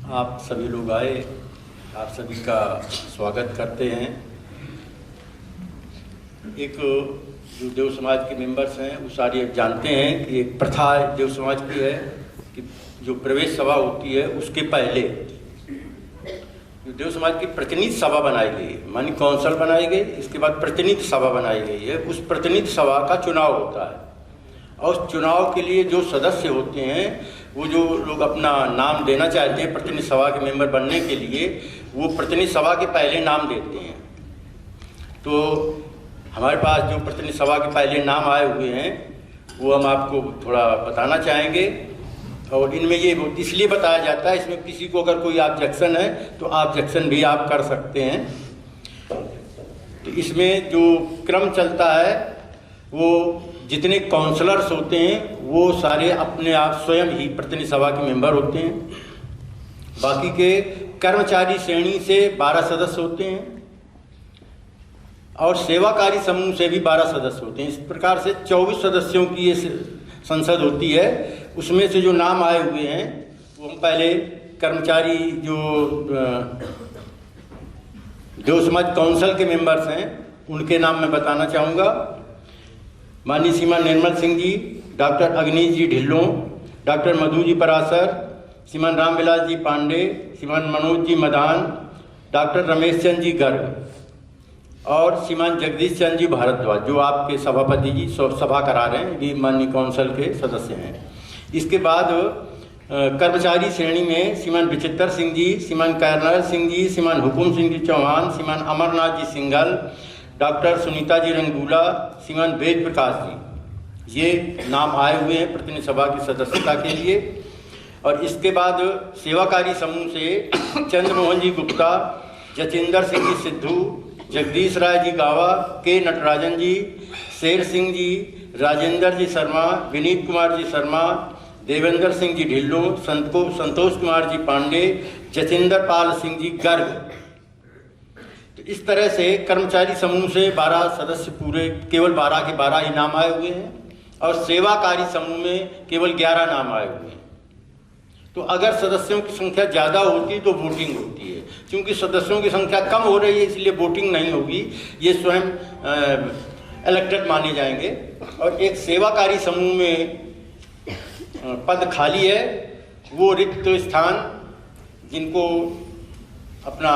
आप सभी लोग आए, आप सभी का स्वागत करते हैं। एक जो देव समाज के मेंबर्स हैं वो सारे जानते हैं कि एक प्रथा देव समाज की है कि जो प्रवेश सभा होती है उसके पहले जो देव समाज की प्रतिनिधि सभा बनाई गई है, मानी काउंसिल बनाई गई, इसके बाद प्रतिनिधि सभा बनाई गई है। उस प्रतिनिधि सभा का चुनाव होता है और उस चुनाव के लिए जो सदस्य होते हैं, वो जो लोग अपना नाम देना चाहते हैं प्रतिनिधि सभा के मेंबर बनने के लिए, वो प्रतिनिधि सभा के पहले नाम देते हैं। तो हमारे पास जो प्रतिनिधि सभा के पहले नाम आए हुए हैं वो हम आपको थोड़ा बताना चाहेंगे। और इनमें ये इसलिए बताया जाता है, इसमें किसी को अगर कोई ऑब्जेक्शन है तो ऑब्जेक्शन भी आप कर सकते हैं। तो इसमें जो क्रम चलता है वो जितने काउंसलर्स होते हैं वो सारे अपने आप स्वयं ही प्रतिनिधि सभा के मेंबर होते हैं। बाकी के कर्मचारी श्रेणी से 12 सदस्य होते हैं और सेवाकारी समूह से भी 12 सदस्य होते हैं। इस प्रकार से 24 सदस्यों की ये संसद होती है। उसमें से जो नाम आए हुए हैं वो हम पहले कर्मचारी जो देव समाज काउंसिल के मेंबर्स हैं उनके नाम मैं बताना चाहूँगा। माननीय श्रीमान निर्मल सिंह जी, डॉक्टर अग्नीश जी ढिल्लों, डॉक्टर मधु जी परासर, श्रीमान रामविलास जी पांडे, श्रीमान मनोज जी मदान, डॉक्टर रमेश चंद जी गर्ग और श्रीमान जगदीश चंद जी भारद्वाज, जो आपके सभापति जी सभा करा रहे हैं, भी माननीय काउंसिल के सदस्य हैं। इसके बाद कर्मचारी श्रेणी में श्रीमान विचित्र सिंह जी, श्रीमान कर्नल सिंह जी, श्रीमान हुकुम सिंह जी चौहान, श्रीमान अमरनाथ जी सिंघल, डॉक्टर सुनीता जी रंगूला, श्रीमान वेद प्रकाश जी, ये नाम आए हुए हैं प्रतिनिधि सभा की सदस्यता के लिए। और इसके बाद सेवाकारी समूह से चंद्रमोहन जी गुप्ता, जतिंदर सिंह जी सिद्धू, जगदीश राय जी गावा, के नटराजन जी, शेर सिंह जी, राजेंद्र जी शर्मा, विनीत कुमार जी शर्मा, देवेंद्र सिंह जी ढिल्लों, संतोष कुमार जी पांडे, जतिंदर पाल सिंह जी गर्ग। तो इस तरह से कर्मचारी समूह से 12 सदस्य पूरे, केवल 12 के 12 ही नाम आए हुए हैं और सेवाकारी समूह में केवल 11 नाम आए हुए हैं। तो अगर सदस्यों की संख्या ज़्यादा होती तो वोटिंग होती है, क्योंकि सदस्यों की संख्या कम हो रही है इसलिए वोटिंग नहीं होगी, ये स्वयं इलेक्टेड माने जाएंगे। और एक सेवाकारी समूह में पद खाली है, वो रिक्त स्थान जिनको अपना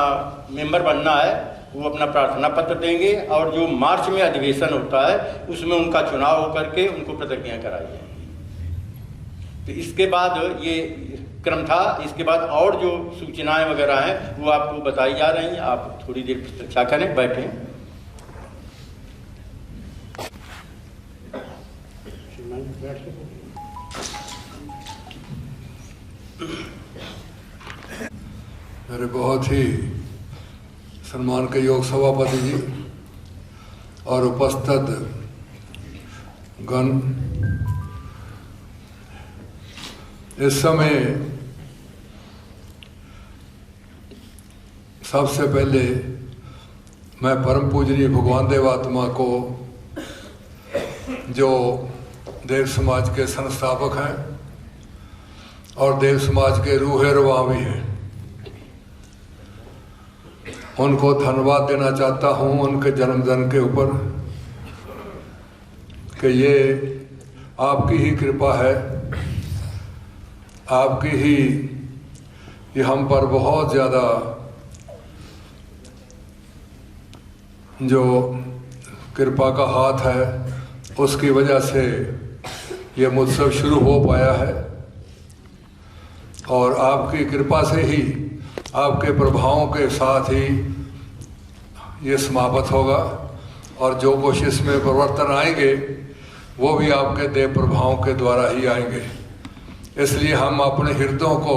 मेंबर बनना है वो अपना प्रार्थना पत्र देंगे और जो मार्च में अधिवेशन होता है उसमें उनका चुनाव होकर के उनको प्रतिज्ञा कराई जाएगी। तो इसके बाद ये क्रम था। इसके बाद और जो सूचनाएं वगैरह हैं वो आपको बताई जा रही हैं। आप थोड़ी देर प्रतीक्षा करें, बैठें। मेरे बहुत ही सम्मान के योग सभापति जी और उपस्थित गण, इस समय सबसे पहले मैं परम पूजनीय भगवान देवात्मा को, जो देव समाज के संस्थापक हैं और देव समाज के रूहे रुआ भी हैं, उनको धन्यवाद देना चाहता हूँ उनके जन्मदिन के ऊपर कि ये आपकी ही कृपा है, आपकी ही ये हम पर बहुत ज़्यादा जो कृपा का हाथ है, उसकी वजह से ये उत्सव शुरू हो पाया है। और आपकी कृपा से ही, आपके प्रभावों के साथ ही ये समाप्त होगा और जो कुछ इसमें परिवर्तन आएंगे वो भी आपके देव प्रभावों के द्वारा ही आएंगे। इसलिए हम अपने हृदयों को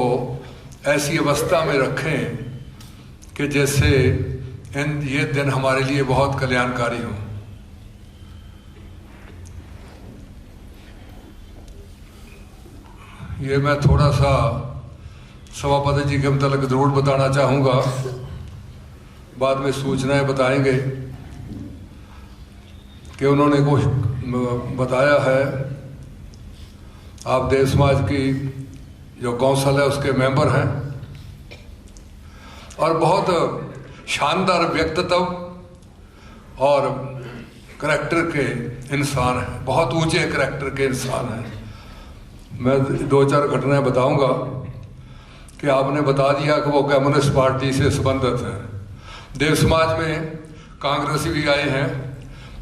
ऐसी अवस्था में रखें कि जैसे ये दिन हमारे लिए बहुत कल्याणकारी हो। ये मैं थोड़ा सा सभापति जी के मतलब जरूर बताना चाहूँगा, बाद में सूचनाएं बताएंगे कि उन्होंने कुछ बताया है। आप देव समाज की जो काउंसिल है उसके मेंबर हैं और बहुत शानदार व्यक्तित्व और करैक्टर के इंसान हैं, बहुत ऊंचे करैक्टर के इंसान हैं। मैं 2-4 घटनाएं बताऊंगा कि आपने बता दिया कि वो कम्युनिस्ट पार्टी से संबंधित है। देव समाज में कांग्रेसी भी आए हैं,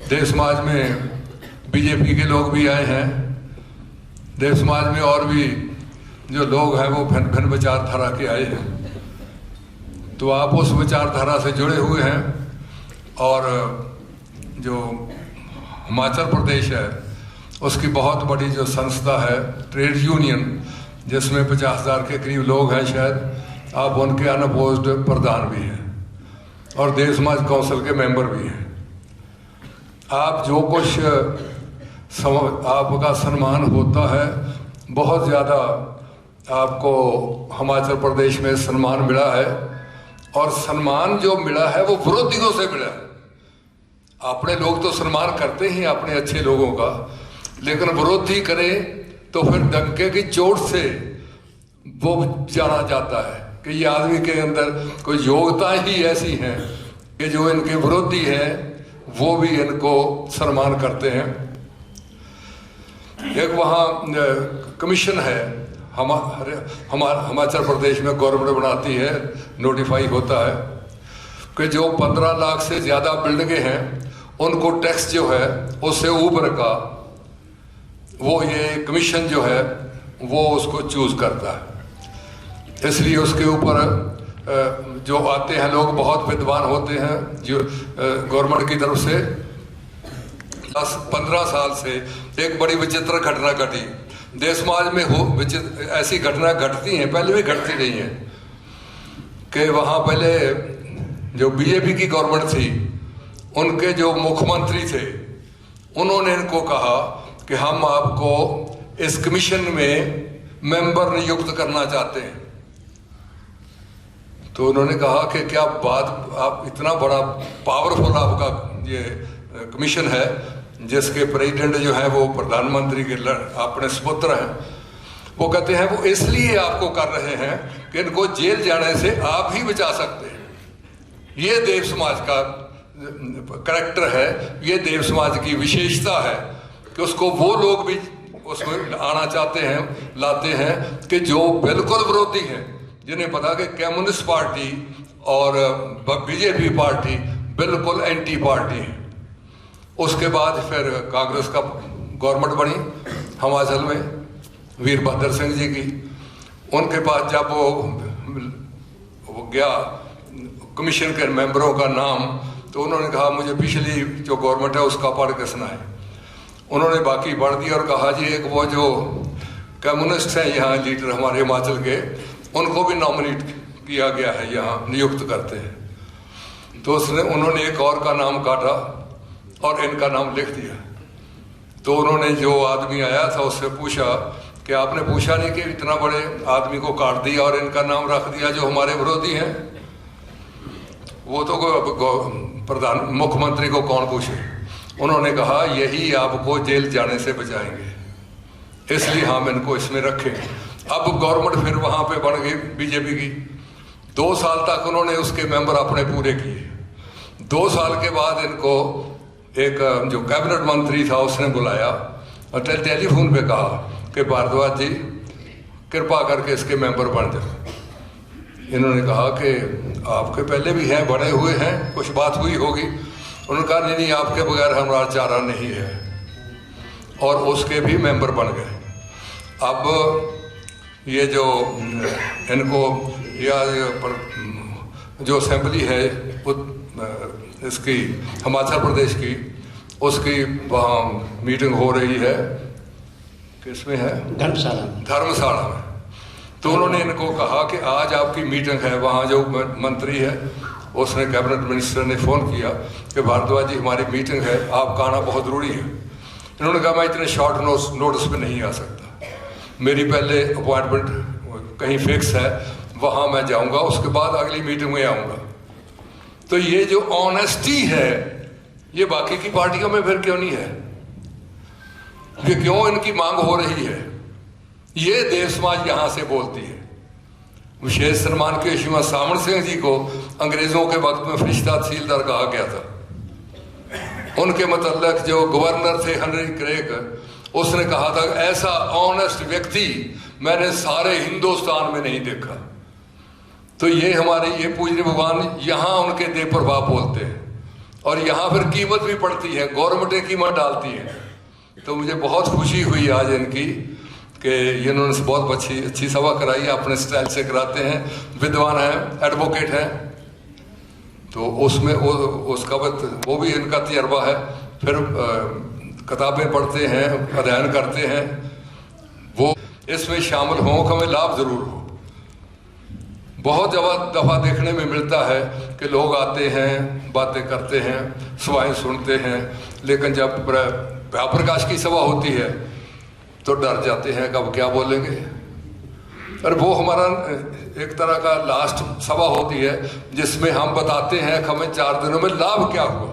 देव समाज में बीजेपी के लोग भी आए हैं, देव समाज में और भी जो लोग हैं वो भिन्न विचारधारा के आए हैं। तो आप उस विचारधारा से जुड़े हुए हैं। और जो हिमाचल प्रदेश है उसकी बहुत बड़ी जो संस्था है ट्रेड यूनियन, जिसमें 50,000 के करीब लोग हैं शायद, आप उनके अनअपोज्ड प्रधान भी हैं और देव समाज काउंसिल के मेंबर भी हैं। आप जो कुछ आपका सम्मान होता है, बहुत ज़्यादा आपको हिमाचल प्रदेश में सम्मान मिला है। और सम्मान जो मिला है वो विरोधियों से मिला है। अपने लोग तो सम्मान करते ही अपने अच्छे लोगों का, लेकिन विरोधी करे तो फिर डंके की चोट से वो जाना जाता है कि ये आदमी के अंदर कोई योग्यता ही ऐसी है कि जो इनके विरोधी हैं वो भी इनको सम्मान करते हैं। एक वहाँ कमीशन है, हिमाचल प्रदेश में गवर्नमेंट बनाती है, नोटिफाई होता है कि जो 15 लाख से ज़्यादा बिल्डिंगें हैं उनको टैक्स जो है उससे ऊपर का वो ये कमीशन जो है वो उसको चूज करता है। इसलिए उसके ऊपर जो आते हैं लोग बहुत विद्वान होते हैं, जो गवर्नमेंट की तरफ से 10-15 साल से एक बड़ी विचित्र घटना घटी देश समाज में हो। ऐसी घटना घटती हैं, पहले भी घटती रही हैं कि वहाँ पहले जो बीजेपी की गवर्नमेंट थी उनके जो मुख्यमंत्री थे उन्होंने इनको कहा कि हम आपको इस कमीशन में मेंबर नियुक्त करना चाहते हैं। तो उन्होंने कहा कि क्या बात, आप इतना बड़ा पावरफुल आपका ये कमीशन है जिसके प्रेसिडेंट जो है वो प्रधानमंत्री के अपने सुपुत्र हैं। वो कहते हैं वो इसलिए आपको कर रहे हैं कि इनको जेल जाने से आप ही बचा सकते हैं। ये देव समाज का करैक्टर है, ये देव समाज की विशेषता है कि उसको वो लोग भी उसमें आना चाहते हैं, लाते हैं कि जो बिल्कुल विरोधी हैं, जिन्हें पता कि कम्युनिस्ट पार्टी और बीजेपी पार्टी बिल्कुल एंटी पार्टी है। उसके बाद फिर कांग्रेस का गवर्नमेंट बनी हिमाचल में, वीरभद्र सिंह जी की। उनके पास जब वो गया कमीशन के मेंबरों का नाम, तो उन्होंने कहा मुझे पिछली जो गवर्नमेंट है उसका पढ़ के सुनाए। उन्होंने बाकी पढ़ दिया और कहा जी एक वो जो कम्युनिस्ट हैं यहाँ लीडर हमारे हिमाचल के, उनको भी नॉमिनेट किया गया है, यहाँ नियुक्त करते हैं। तो उन्होंने एक और का नाम काटा और इनका नाम लिख दिया। तो उन्होंने जो आदमी आया था उससे पूछा कि आपने पूछा नहीं कि इतना बड़े आदमी को काट दिया और इनका नाम रख दिया जो हमारे विरोधी हैं। वो तो प्रधान मुख्यमंत्री को कौन पूछे। उन्होंने कहा यही आपको जेल जाने से बचाएंगे, इसलिए हम इनको इसमें रखें। अब गवर्नमेंट फिर वहां पे बन गई बीजेपी की। 2 साल तक उन्होंने उसके मेंबर अपने पूरे किए। 2 साल के बाद इनको एक जो कैबिनेट मंत्री था उसने बुलाया और टेलीफोन पे कहा कि भारद्वाज जी कृपा करके इसके मेंबर बन जाए। इन्होंने कहा कि आपके पहले भी हैं, बने हुए हैं, कुछ बात हुई होगी। उन्होंने कहा नहीं नहीं, आपके बगैर हमारा चारा नहीं है, और उसके भी मेंबर बन गए। अब ये जो इनको या जो असेंबली है इसकी हिमाचल प्रदेश की, उसकी वहाँ मीटिंग हो रही है, किसमें है? धर्मशाला में। तो उन्होंने इनको कहा कि आज आपकी मीटिंग है। वहाँ जो मंत्री है उसने, कैबिनेट मिनिस्टर ने फ़ोन किया कि भारद्वाज जी हमारी मीटिंग है, आपका आना बहुत ज़रूरी है। इन्होंने कहा मैं इतने शॉर्ट नोटिस पे नहीं आ सकता, मेरी पहले अपॉइंटमेंट कहीं फिक्स है, वहाँ मैं जाऊँगा, उसके बाद अगली मीटिंग में आऊँगा। तो ये जो ऑनेस्टी है ये बाकी की पार्टियों में फिर क्यों नहीं है? ये क्यों इनकी मांग हो रही है? ये देव समाज यहाँ से बोलती है। विशेष सम्मान के श्रीमान सामण सिंह जी को अंग्रेजों के वक्त में फरिश्ता तहसीलदार कहा गया था। उनके मतलब जो गवर्नर थे हेनरी क्रेग, उसने कहा था ऐसा ऑनेस्ट व्यक्ति मैंने सारे हिंदुस्तान में नहीं देखा। तो ये हमारे ये पूजनीय भगवान यहाँ उनके देह प्रभाव बोलते हैं और यहाँ फिर कीमत भी पड़ती है, गवर्नमेंटें कीमत डालती है। तो मुझे बहुत खुशी हुई आज इनकी कि इन्होंने बहुत अच्छी सभा कराई, अपने स्टाइल से कराते हैं, विद्वान हैं, एडवोकेट हैं। तो उसमें उसका वो भी इनका तजर्बा है। फिर किताबें पढ़ते हैं, अध्ययन करते हैं, वो इसमें शामिल हों, हमें लाभ जरूर हो। बहुत दफ़ा देखने में मिलता है कि लोग आते हैं, बातें करते हैं, सभाएं सुनते हैं, लेकिन जब प्रकाश की सभा होती है तो डर जाते हैं कब क्या बोलेंगे। और वो हमारा एक तरह का लास्ट सभा होती है जिसमें हम बताते हैं कि हमें 4 दिनों में लाभ क्या हुआ।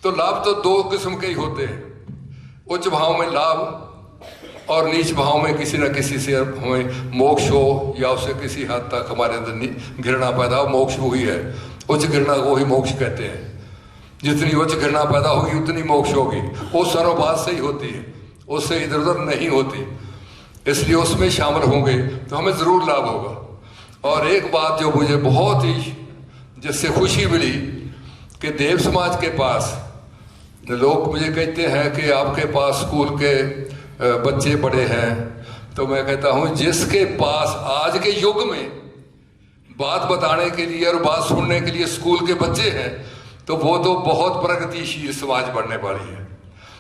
तो लाभ तो 2 किस्म के ही होते हैं, उच्च भाव में लाभ और नीच भाव में किसी न किसी से हमें मोक्ष हो या उससे किसी हद तक हमारे अंदर घृणा पैदा हो। मोक्ष वही है, उच्च घृणा को ही मोक्ष कहते हैं। जितनी उच्च घृणा पैदा होगी उतनी मोक्ष होगी। वो अनुपात से ही होती है, उससे इधर उधर नहीं होती। इसलिए उसमें शामिल होंगे तो हमें ज़रूर लाभ होगा। और एक बात जो मुझे बहुत ही जिससे खुशी मिली कि देव समाज के पास लोग मुझे कहते हैं कि आपके पास स्कूल के बच्चे बड़े हैं, तो मैं कहता हूँ जिसके पास आज के युग में बात बताने के लिए और बात सुनने के लिए स्कूल के बच्चे हैं, तो वो तो बहुत प्रगतिशील समाज बनने वाली है।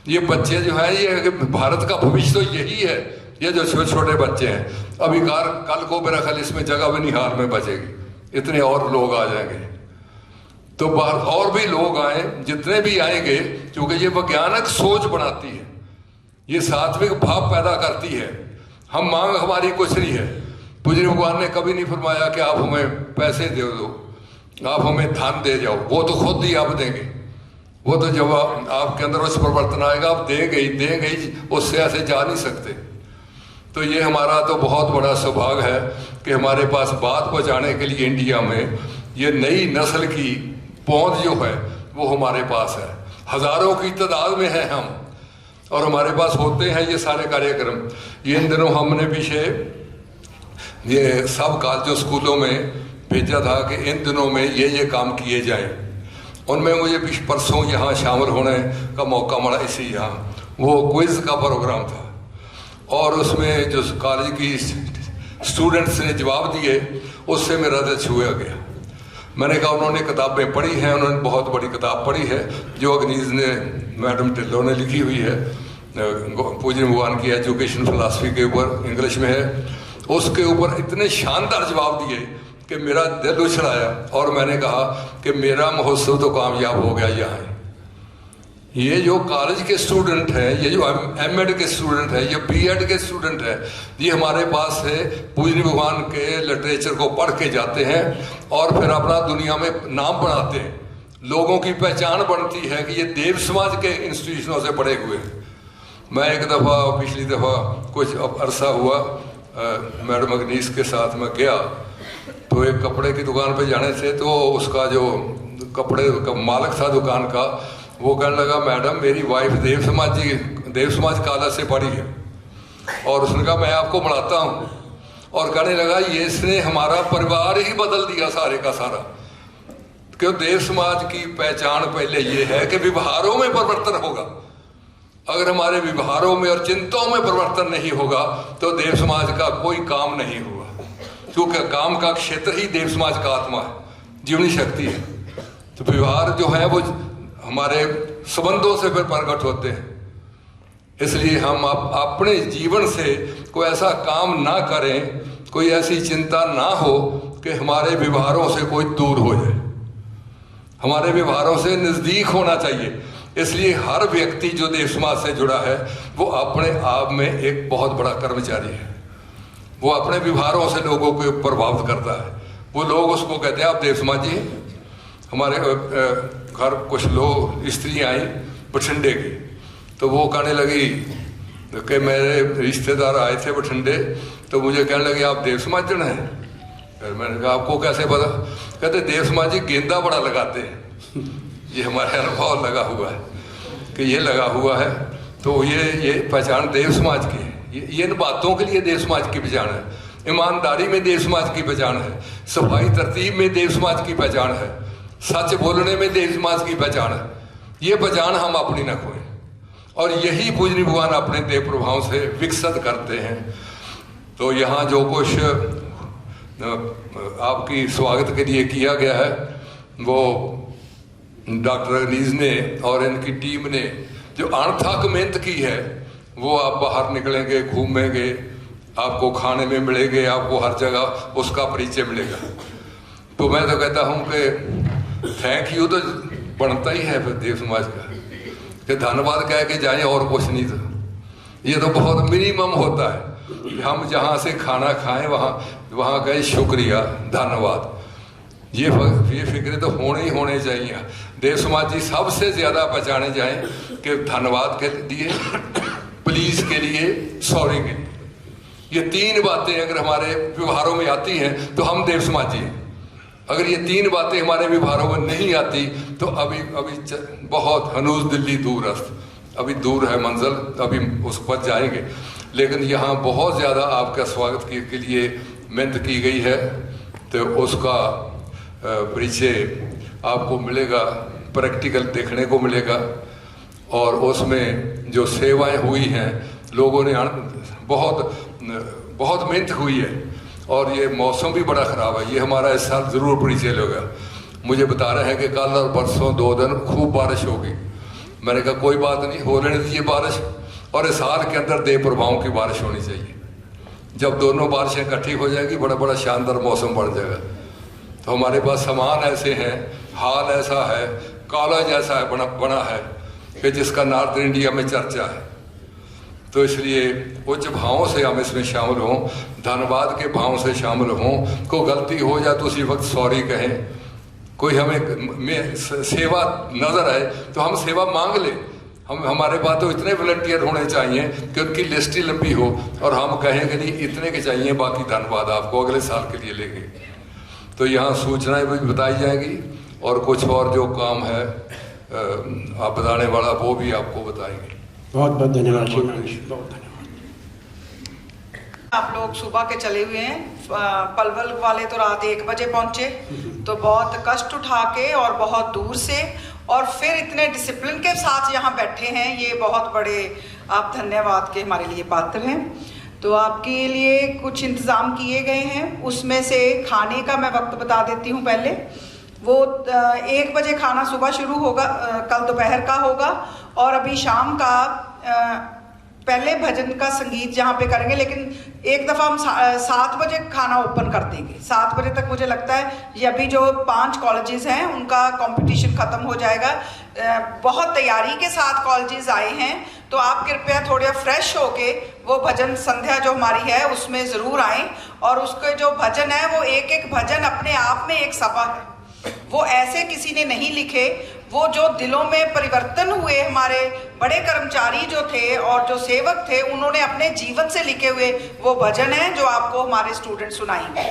ये बच्चे जो हैं, ये भारत का भविष्य तो यही है। ये जो छोटे छोटे बच्चे हैं, अभी कल को मेरा ख्याल इसमें जगह भी नहीं हाल में बचेगी, इतने और लोग आ जाएंगे। तो और भी लोग आए, जितने भी आएंगे, क्योंकि ये वैज्ञानिक सोच बनाती है, ये सात्विक भाव पैदा करती है। हम मांग हमारी कुछ नहीं है। पूज्य भगवान ने कभी नहीं फरमाया कि आप हमें पैसे दे दो, आप हमें धन दे जाओ, वो तो खुद ही आप देंगे। वो तो जब आपके अंदर उस परिवर्तन आएगा आप देंगे ही, उससे ऐसे जा नहीं सकते। तो ये हमारा तो बहुत बड़ा सौभाग्य है कि हमारे पास बात पहुँचाने के लिए इंडिया में ये नई नस्ल की पहुँच जो है वो हमारे पास है। हजारों की तादाद में है हम, और हमारे पास होते हैं ये सारे कार्यक्रम। ये इन दिनों हमने पीछे ये सब कॉलेजों स्कूलों में भेजा था कि इन दिनों में ये काम किए जाएं। उनमें मुझे परसों यहाँ शामिल होने का मौका मिला। इसी यहाँ वो क्विज का प्रोग्राम था और उसमें जो कॉलेज की स्टूडेंट्स ने जवाब दिए, उससे मेरा दिल छुआ गया। मैंने कहा उन्होंने किताबें पढ़ी हैं, उन्होंने बहुत बड़ी किताब पढ़ी है जो अग्नीज ने, मैडम ढिल्लों ने लिखी हुई है, पूज्य भगवान की एजुकेशन फिलासफी के ऊपर, इंग्लिश में है। उसके ऊपर इतने शानदार जवाब दिए कि मेरा दिल उछलाया और मैंने कहा कि मेरा महोत्सव तो कामयाब हो गया। यहाँ ये जो कॉलेज के स्टूडेंट हैं, ये जो एमएड के स्टूडेंट हैं, ये बीएड के स्टूडेंट हैं, ये हमारे पास से पूज्य भगवान के लिटरेचर को पढ़ के जाते हैं और फिर अपना दुनिया में नाम बनाते हैं। लोगों की पहचान बनती है कि ये देव समाज के इंस्टीट्यूशनों से पढ़े हुए हैं। मैं एक दफ़ा, पिछली दफ़ा कुछ अरसा हुआ, मैडम अग्नीस के साथ में गया, तो एक कपड़े की दुकान पे जाने से, तो उसका जो कपड़े का मालिक था दुकान का, वो कहने लगा मैडम मेरी वाइफ देव समाज कॉलेज से पढ़ी है। और उसने कहा मैं आपको बढ़ाता हूँ, और कहने लगा ये इसने हमारा परिवार ही बदल दिया सारे का सारा। क्यों? देव समाज की पहचान पहले ये है कि व्यवहारों में परिवर्तन होगा। अगर हमारे व्यवहारों में और चिंताओं में परिवर्तन नहीं होगा तो देव समाज का कोई काम नहीं होगा, क्योंकि काम का क्षेत्र ही देव समाज का आत्मा है, जीवनी शक्ति है। तो व्यवहार जो है वो हमारे संबंधों से फिर प्रकट होते हैं। इसलिए हम अपने जीवन से कोई ऐसा काम ना करें, कोई ऐसी चिंता ना हो कि हमारे व्यवहारों से कोई दूर हो जाए। हमारे व्यवहारों से नज़दीक होना चाहिए। इसलिए हर व्यक्ति जो देव समाज से जुड़ा है वो अपने आप में एक बहुत बड़ा कर्मचारी है। वो अपने व्यवहारों से लोगों को प्रभावित करता है। वो लोग उसको कहते हैं आप देव समाजी। हमारे घर कुछ लोग स्त्री आई बठिंडे की, तो वो कहने लगी कि मेरे रिश्तेदार आए थे बठिंडे, तो मुझे कहने लगे आप देव समाजन हैं। फिर मैंने कहा आपको कैसे पता? कहते देव समाज जी गेंदा बड़ा लगाते हैं। ये हमारे अनुभव लगा हुआ है कि ये लगा हुआ है, तो ये पहचान देव समाज की है। ये इन बातों के लिए देव समाज की पहचान है। ईमानदारी में देव समाज की पहचान है, सफाई तरतीब में देव समाज की पहचान है, सच बोलने में देव समाज की पहचान है। ये पहचान हम अपनी न खोएं, और यही पूजनीय भगवान अपने देव प्रभाव से विकसित करते हैं। तो यहाँ जो कुछ आपकी स्वागत के लिए किया गया है, वो डॉक्टर अगनीज ने और इनकी टीम ने जो अणथक मेहनत की है, वो आप बाहर निकलेंगे, घूमेंगे, आपको खाने में मिलेंगे, आपको हर जगह उसका परिचय मिलेगा। तो मैं तो कहता हूँ कि थैंक यू तो बनता ही है फिर देव समाज का, कि धन्यवाद कह के जाए और कुछ नहीं। तो ये तो बहुत मिनिमम होता है। हम जहाँ से खाना खाएं वहाँ कहे शुक्रिया, धन्यवाद। ये फिक्र तो होने चाहिए। देव समाज जी सबसे ज़्यादा पहचाने जाएं कि धन्यवाद के लिए, प्लीज़ के लिए, सॉरी के लिए। ये तीन बातें अगर हमारे व्यवहारों में आती हैं तो हम देव समाजी हैं। अगर ये तीन बातें हमारे व्यवहारों में नहीं आती तो अभी बहुत हनूज दिल्ली दूरस्त, अभी दूर है मंजिल, अभी उस पर जाएंगे। लेकिन यहाँ बहुत ज़्यादा आपका स्वागत के लिए मेहनत की गई है, तो उसका परिचय आपको मिलेगा, प्रैक्टिकल देखने को मिलेगा। और उसमें जो सेवाएं हुई हैं, लोगों ने बहुत मेहनत हुई है। और ये मौसम भी बड़ा ख़राब है, ये हमारा इस साल ज़रूर परिचय होगा। मुझे बता रहे हैं कि कल और परसों 2 दिन खूब बारिश होगी। मैंने कहा कोई बात नहीं, हो लेने दीजिए बारिश, और इस साल के अंदर देव प्रभावों की बारिश होनी चाहिए। जब दोनों बारिशें इकट्ठी हो जाएगी, बड़ा शानदार मौसम बन जाएगा। तो हमारे पास सामान ऐसे हैं, हाल ऐसा है, कॉलेज ऐसा है बना है कि जिसका नॉर्थ इंडिया में चर्चा है। तो इसलिए उच्च भावों से हम इसमें शामिल हों, धन्यवाद के भाव से शामिल हों। कोई गलती हो जाए तो उसी वक्त सॉरी कहें। कोई हमें सेवा नजर आए तो हम सेवा मांग लें। हमारे पास तो इतने वॉलंटियर होने चाहिए कि उनकी लिस्ट ही लंबी हो, और हम कहें कि नहीं इतने के चाहिए, बाकी धन्यवाद आपको अगले साल के लिए लेंगे। तो यहाँ सूचनाएं भी बताई जाएंगी, और कुछ और जो काम है आप बताने वाला वो भी आपको बताएंगे। बहुत बहुत धन्यवाद श्रीमान जी, बहुत धन्यवाद। आप लोग सुबह के चले हुए हैं, पलवल वाले तो रात 1 बजे पहुंचे, तो बहुत कष्ट उठा के और बहुत दूर से, और फिर इतने डिसिप्लिन के साथ यहाँ बैठे हैं। ये बहुत बड़े आप धन्यवाद के हमारे लिए पात्र हैं। तो आपके लिए कुछ इंतज़ाम किए गए हैं, उसमें से खाने का मैं वक्त बता देती हूँ। पहले वो 1 बजे खाना सुबह शुरू होगा, कल दोपहर का होगा, और अभी शाम का पहले भजन का संगीत जहाँ पे करेंगे, लेकिन एक दफ़ा हम 7 बजे खाना ओपन कर देंगे। 7 बजे तक मुझे लगता है ये अभी जो 5 कॉलेजेस हैं उनका कंपटीशन ख़त्म हो जाएगा। बहुत तैयारी के साथ कॉलेजेस आए हैं, तो आप कृपया थोड़ा फ्रेश होके वो भजन संध्या जो हमारी है उसमें ज़रूर आएँ। और उसके जो भजन है वो एक भजन अपने आप में एक सभा है। वो ऐसे किसी ने नहीं लिखे, वो जो दिलों में परिवर्तन हुए हमारे बड़े कर्मचारी जो थे और जो सेवक थे, उन्होंने अपने जीवन से लिखे हुए वो भजन हैं जो आपको हमारे स्टूडेंट सुनाएंगे।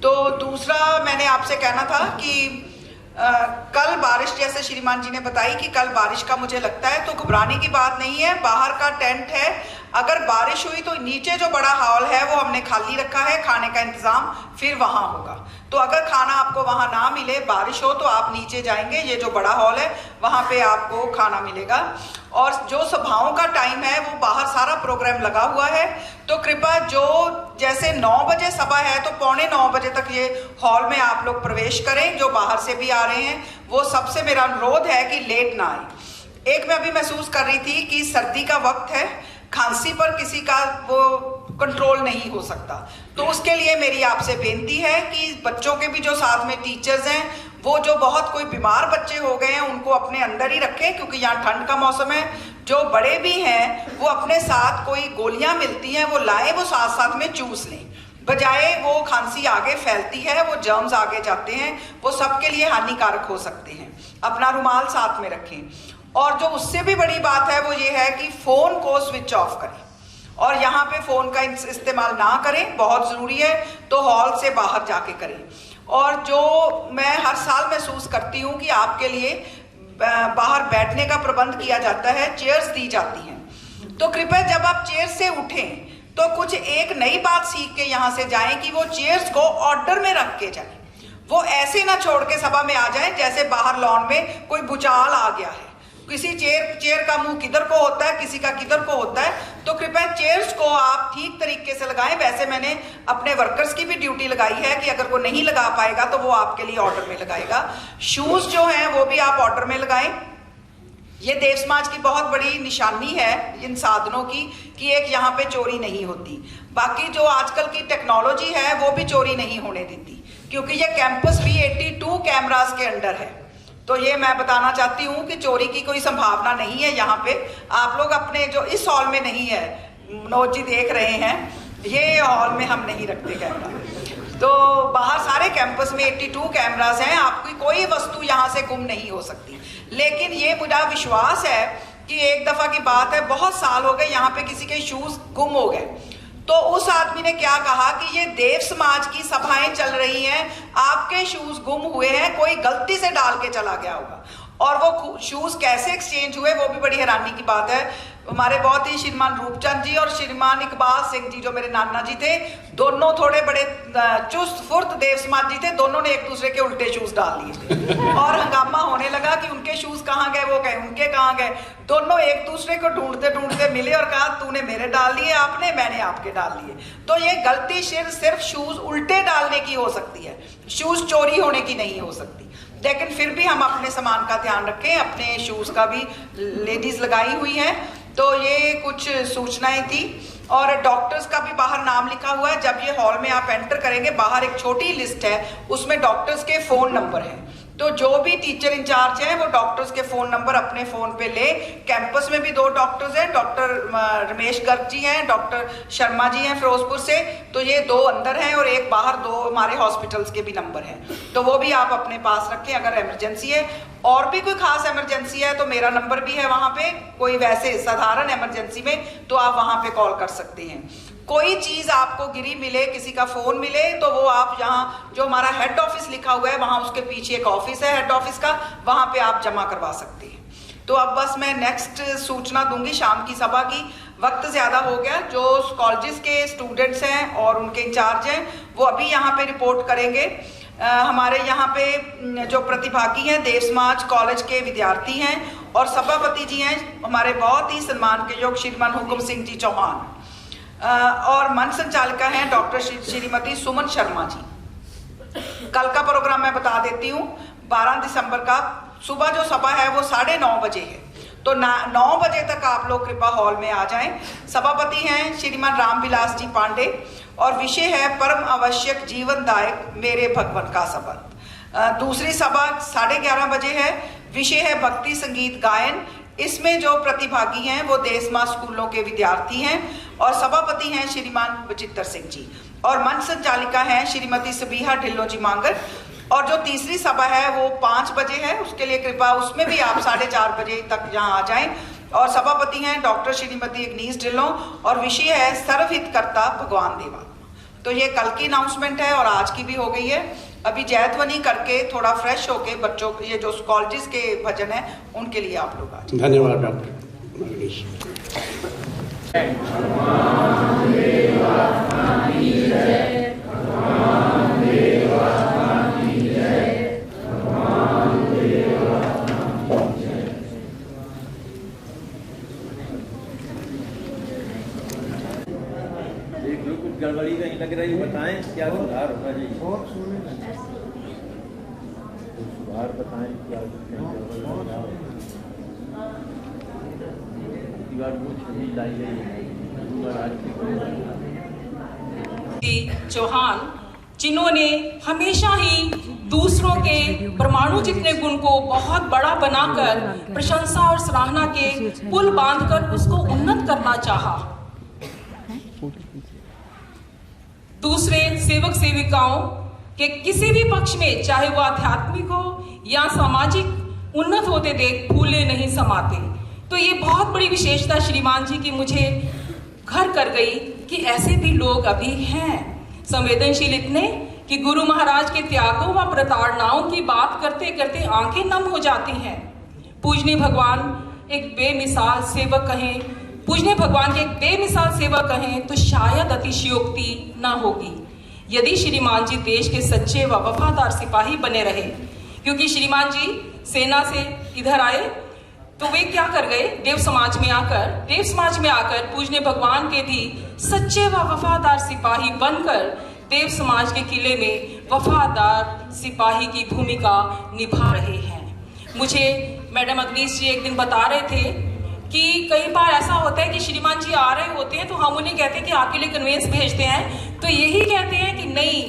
तो दूसरा मैंने आपसे कहना था कि कल बारिश, जैसे श्रीमान जी ने बताई कि कल बारिश का मुझे लगता है, तो घबराने की बात नहीं है। बाहर का टेंट है, अगर बारिश हुई तो नीचे जो बड़ा हॉल है वो हमने खाली रखा है, खाने का इंतज़ाम फिर वहाँ होगा। तो अगर खाना आपको वहाँ ना मिले, बारिश हो, तो आप नीचे जाएंगे, ये जो बड़ा हॉल है वहाँ पे आपको खाना मिलेगा। और जो सभाओं का टाइम है वो बाहर सारा प्रोग्राम लगा हुआ है, तो कृपया जो जैसे 9 बजे सभा है तो 8:45 बजे तक ये हॉल में आप लोग प्रवेश करें। जो बाहर से भी आ रहे हैं वो सबसे मेरा अनुरोध है कि लेट ना आए। एक मैं अभी महसूस कर रही थी कि सर्दी का वक्त है, खांसी पर किसी का वो कंट्रोल नहीं हो सकता, तो उसके लिए मेरी आपसे बेनती है कि बच्चों के भी जो साथ में टीचर्स हैं, वो जो बहुत कोई बीमार बच्चे हो गए हैं उनको अपने अंदर ही रखें, क्योंकि यहाँ ठंड का मौसम है। जो बड़े भी हैं वो अपने साथ कोई गोलियां मिलती हैं वो लाएं, वो साथ साथ में चूस लें, बजाय वो खांसी आगे फैलती है, वो जर्म्स आगे जाते हैं, वो सबके लिए हानिकारक हो सकते हैं। अपना रुमाल साथ में रखें। और जो उससे भी बड़ी बात है वो ये है कि फ़ोन को स्विच ऑफ करें। और यहाँ पे फ़ोन का इस्तेमाल ना करें, बहुत ज़रूरी है तो हॉल से बाहर जाके करें। और जो मैं हर साल महसूस करती हूँ कि आपके लिए बाहर बैठने का प्रबंध किया जाता है, चेयर्स दी जाती हैं, तो कृपया जब आप चेयर से उठें तो कुछ एक नई बात सीख के यहाँ से जाएं कि वो चेयर्स को ऑर्डर में रख के जाएं। वो ऐसे ना छोड़ के सभा में आ जाएं जैसे बाहर लॉन में कोई भूचाल आ गया है, किसी चेयर का मुंह किधर को होता है, किसी का किधर को होता है। तो कृपया चेयर्स को आप ठीक तरीके से लगाएं। वैसे मैंने अपने वर्कर्स की भी ड्यूटी लगाई है कि अगर वो नहीं लगा पाएगा तो वो आपके लिए ऑर्डर में लगाएगा। शूज जो हैं वो भी आप ऑर्डर में लगाएं। ये देव समाज की बहुत बड़ी निशानी है इन साधनों की कि एक यहाँ पे चोरी नहीं होती। बाकी जो आजकल की टेक्नोलॉजी है वो भी चोरी नहीं होने देती, क्योंकि ये कैंपस भी 82 कैमरास के अंडर है। तो ये मैं बताना चाहती हूँ कि चोरी की कोई संभावना नहीं है यहाँ पे। आप लोग अपने जो इस हॉल में नहीं है, मनोज जी देख रहे हैं, ये हॉल में हम नहीं रखते कैमरा। तो बाहर सारे कैंपस में 82 कैमरास हैं, आपकी कोई वस्तु यहाँ से गुम नहीं हो सकती। लेकिन ये मुझे विश्वास है कि एक दफ़ा की बात है, बहुत साल हो गए यहाँ पे किसी के शूज़ गुम हो गए, तो उस आदमी ने क्या कहा कि ये देव समाज की सभाएं चल रही हैं, आपके शूज़ गुम हुए हैं, कोई गलती से डाल के चला गया होगा। और वो शूज़ कैसे एक्सचेंज हुए वो भी बड़ी हैरानी की बात है। हमारे बहुत ही श्रीमान रूपचंद जी और श्रीमान इकबाल सिंह जी जो मेरे नाना जी थे, दोनों थोड़े बड़े चुस्त फुर्त देव समाज जी थे, दोनों ने एक दूसरे के उल्टे शूज़ डाल लिए और हंगामा होने लगा कि उनके शूज़ कहाँ गए, वो गए, उनके कहाँ गए। दोनों एक दूसरे को ढूंढते ढूंढते मिले और कहा तूने मेरे डाल लिए, आपने, मैंने आपके डाल लिए। तो ये गलती सिर्फ शूज़ उल्टे डालने की हो सकती है, शूज़ चोरी होने की नहीं हो सकती। लेकिन फिर भी हम अपने सामान का ध्यान रखें। अपने शूज़ का भी लेडीज़ लगाई हुई हैं। तो ये कुछ सूचनाएं थी। और डॉक्टर्स का भी बाहर नाम लिखा हुआ है। जब ये हॉल में आप एंटर करेंगे, बाहर एक छोटी लिस्ट है, उसमें डॉक्टर्स के फ़ोन नंबर हैं। तो जो भी टीचर इंचार्ज हैं वो डॉक्टर्स के फ़ोन नंबर अपने फ़ोन पे ले। कैंपस में भी 2 डॉक्टर्स हैं, डॉक्टर रमेश गर्ग जी हैं, डॉक्टर शर्मा जी हैं फिरोजपुर से, तो ये 2 अंदर हैं और एक बाहर, 2 हमारे हॉस्पिटल्स के भी नंबर हैं। तो वो भी आप अपने पास रखें अगर इमरजेंसी है। और भी कोई खास इमरजेंसी है तो मेरा नंबर भी है वहाँ पे, कोई वैसे साधारण इमरजेंसी में तो आप वहाँ पे कॉल कर सकते हैं। कोई चीज़ आपको गिरी मिले, किसी का फ़ोन मिले, तो वो आप यहाँ जो हमारा हेड ऑफिस लिखा हुआ है वहाँ उसके पीछे एक ऑफिस है हेड ऑफिस का, वहाँ पे आप जमा करवा सकते हैं। तो अब बस मैं नेक्स्ट सूचना दूंगी शाम की सभा की। वक्त ज़्यादा हो गया। जो कॉलेजेस के स्टूडेंट्स हैं और उनके इंचार्ज हैं वो अभी यहाँ पे रिपोर्ट करेंगे। हमारे यहाँ पे जो प्रतिभागी हैं देव समाज कॉलेज के विद्यार्थी हैं और सभापति जी हैं हमारे बहुत ही सम्मान के योग श्रीमान हुकुम सिंह जी चौहान, और मंच संचालिका हैं डॉक्टर श्रीमती सुमन शर्मा जी। कल का प्रोग्राम मैं बता देती हूँ। 12 दिसंबर का सुबह जो सभा है वो 9:30 बजे है, तो 9 बजे तक आप लोग कृपा हॉल में आ जाएं। सभापति हैं श्रीमान रामविलास जी पांडे और विषय है परम आवश्यक जीवनदायक मेरे भगवान का संबंध। दूसरी सभा 11:30 बजे है, विषय है भक्ति संगीत गायन। इसमें जो प्रतिभागी हैं वो देव समाज स्कूलों के विद्यार्थी हैं और सभापति हैं श्रीमान बचित्र सिंह जी और मंच संचालिका हैं श्रीमती सबीहा ढिल्लों जी मांगर। और जो तीसरी सभा है वो 5 बजे है, उसके लिए कृपा उसमें भी आप 4:30 बजे तक यहाँ आ जाएं। और सभापति हैं डॉक्टर श्रीमती अग्नीश ढिल्लों और विषय है सर्वहितकर्ता भगवान देवा। तो ये कल की अनाउंसमेंट है और आज की भी हो गई है। अभी जयध्वनि करके थोड़ा फ्रेश होके बच्चों ये जो कॉलेजेस के भजन है उनके लिए आप लोग आ जाए। धन्यवाद डॉक्टर। गड़बड़ी कहीं लग रही बताएं, क्या सुधार होना चाहिए? सुधार बताएं क्या चौहान, जिन्होंने हमेशा ही दूसरों के परमाणु जितने गुण को बहुत बड़ा बनाकर प्रशंसा और सराहना के पुल बांधकर उसको उन्नत करना चाहा। दूसरे सेवक सेविकाओं के किसी भी पक्ष में, चाहे वो आध्यात्मिक हो या सामाजिक, उन्नत होते देख फूले नहीं समाते। तो ये बहुत बड़ी विशेषता श्रीमान जी की मुझे घर कर गई कि ऐसे भी लोग अभी हैं, संवेदनशील इतने कि गुरु महाराज के त्यागों व प्रताड़नाओं की बात करते करते आंखें नम हो जाती हैं। पूजनीय भगवान एक बेमिसाल सेवक कहें, पूजनीय भगवान के एक बेमिसाल सेवक कहें तो शायद अतिशयोक्ति ना होगी यदि श्रीमान जी देश के सच्चे व वफादार सिपाही बने रहे। क्योंकि श्रीमान जी सेना से इधर आए तो वे क्या कर गए, देव समाज में आकर पूजनीय भगवान के भी सच्चे व वफादार सिपाही बनकर देव समाज के किले में वफादार सिपाही की भूमिका निभा रहे हैं। मुझे मैडम अग्निश जी एक दिन बता रहे थे कि कई बार ऐसा होता है कि श्रीमान जी आ रहे होते हैं तो हम उन्हें कहते हैं कि आपके लिए कन्वेंस भेजते हैं, तो यही कहते हैं कि नहीं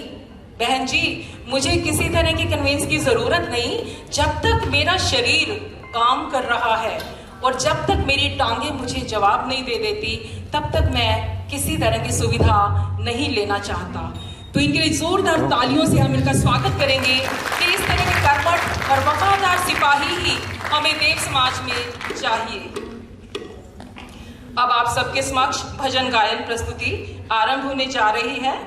बहन जी, मुझे किसी तरह की कन्वेंस की जरूरत नहीं, जब तक मेरा शरीर काम कर रहा है और जब तक मेरी टांगे मुझे जवाब नहीं दे देती तब तक मैं किसी तरह की सुविधा नहीं लेना चाहता। तो इनके लिए जोरदार तालियों से हम इनका स्वागत करेंगे कि इस तरह के कर्मठ और वफादार सिपाही ही हमें देव समाज में चाहिए। अब आप सबके समक्ष भजन गायन प्रस्तुति आरंभ होने जा रही है।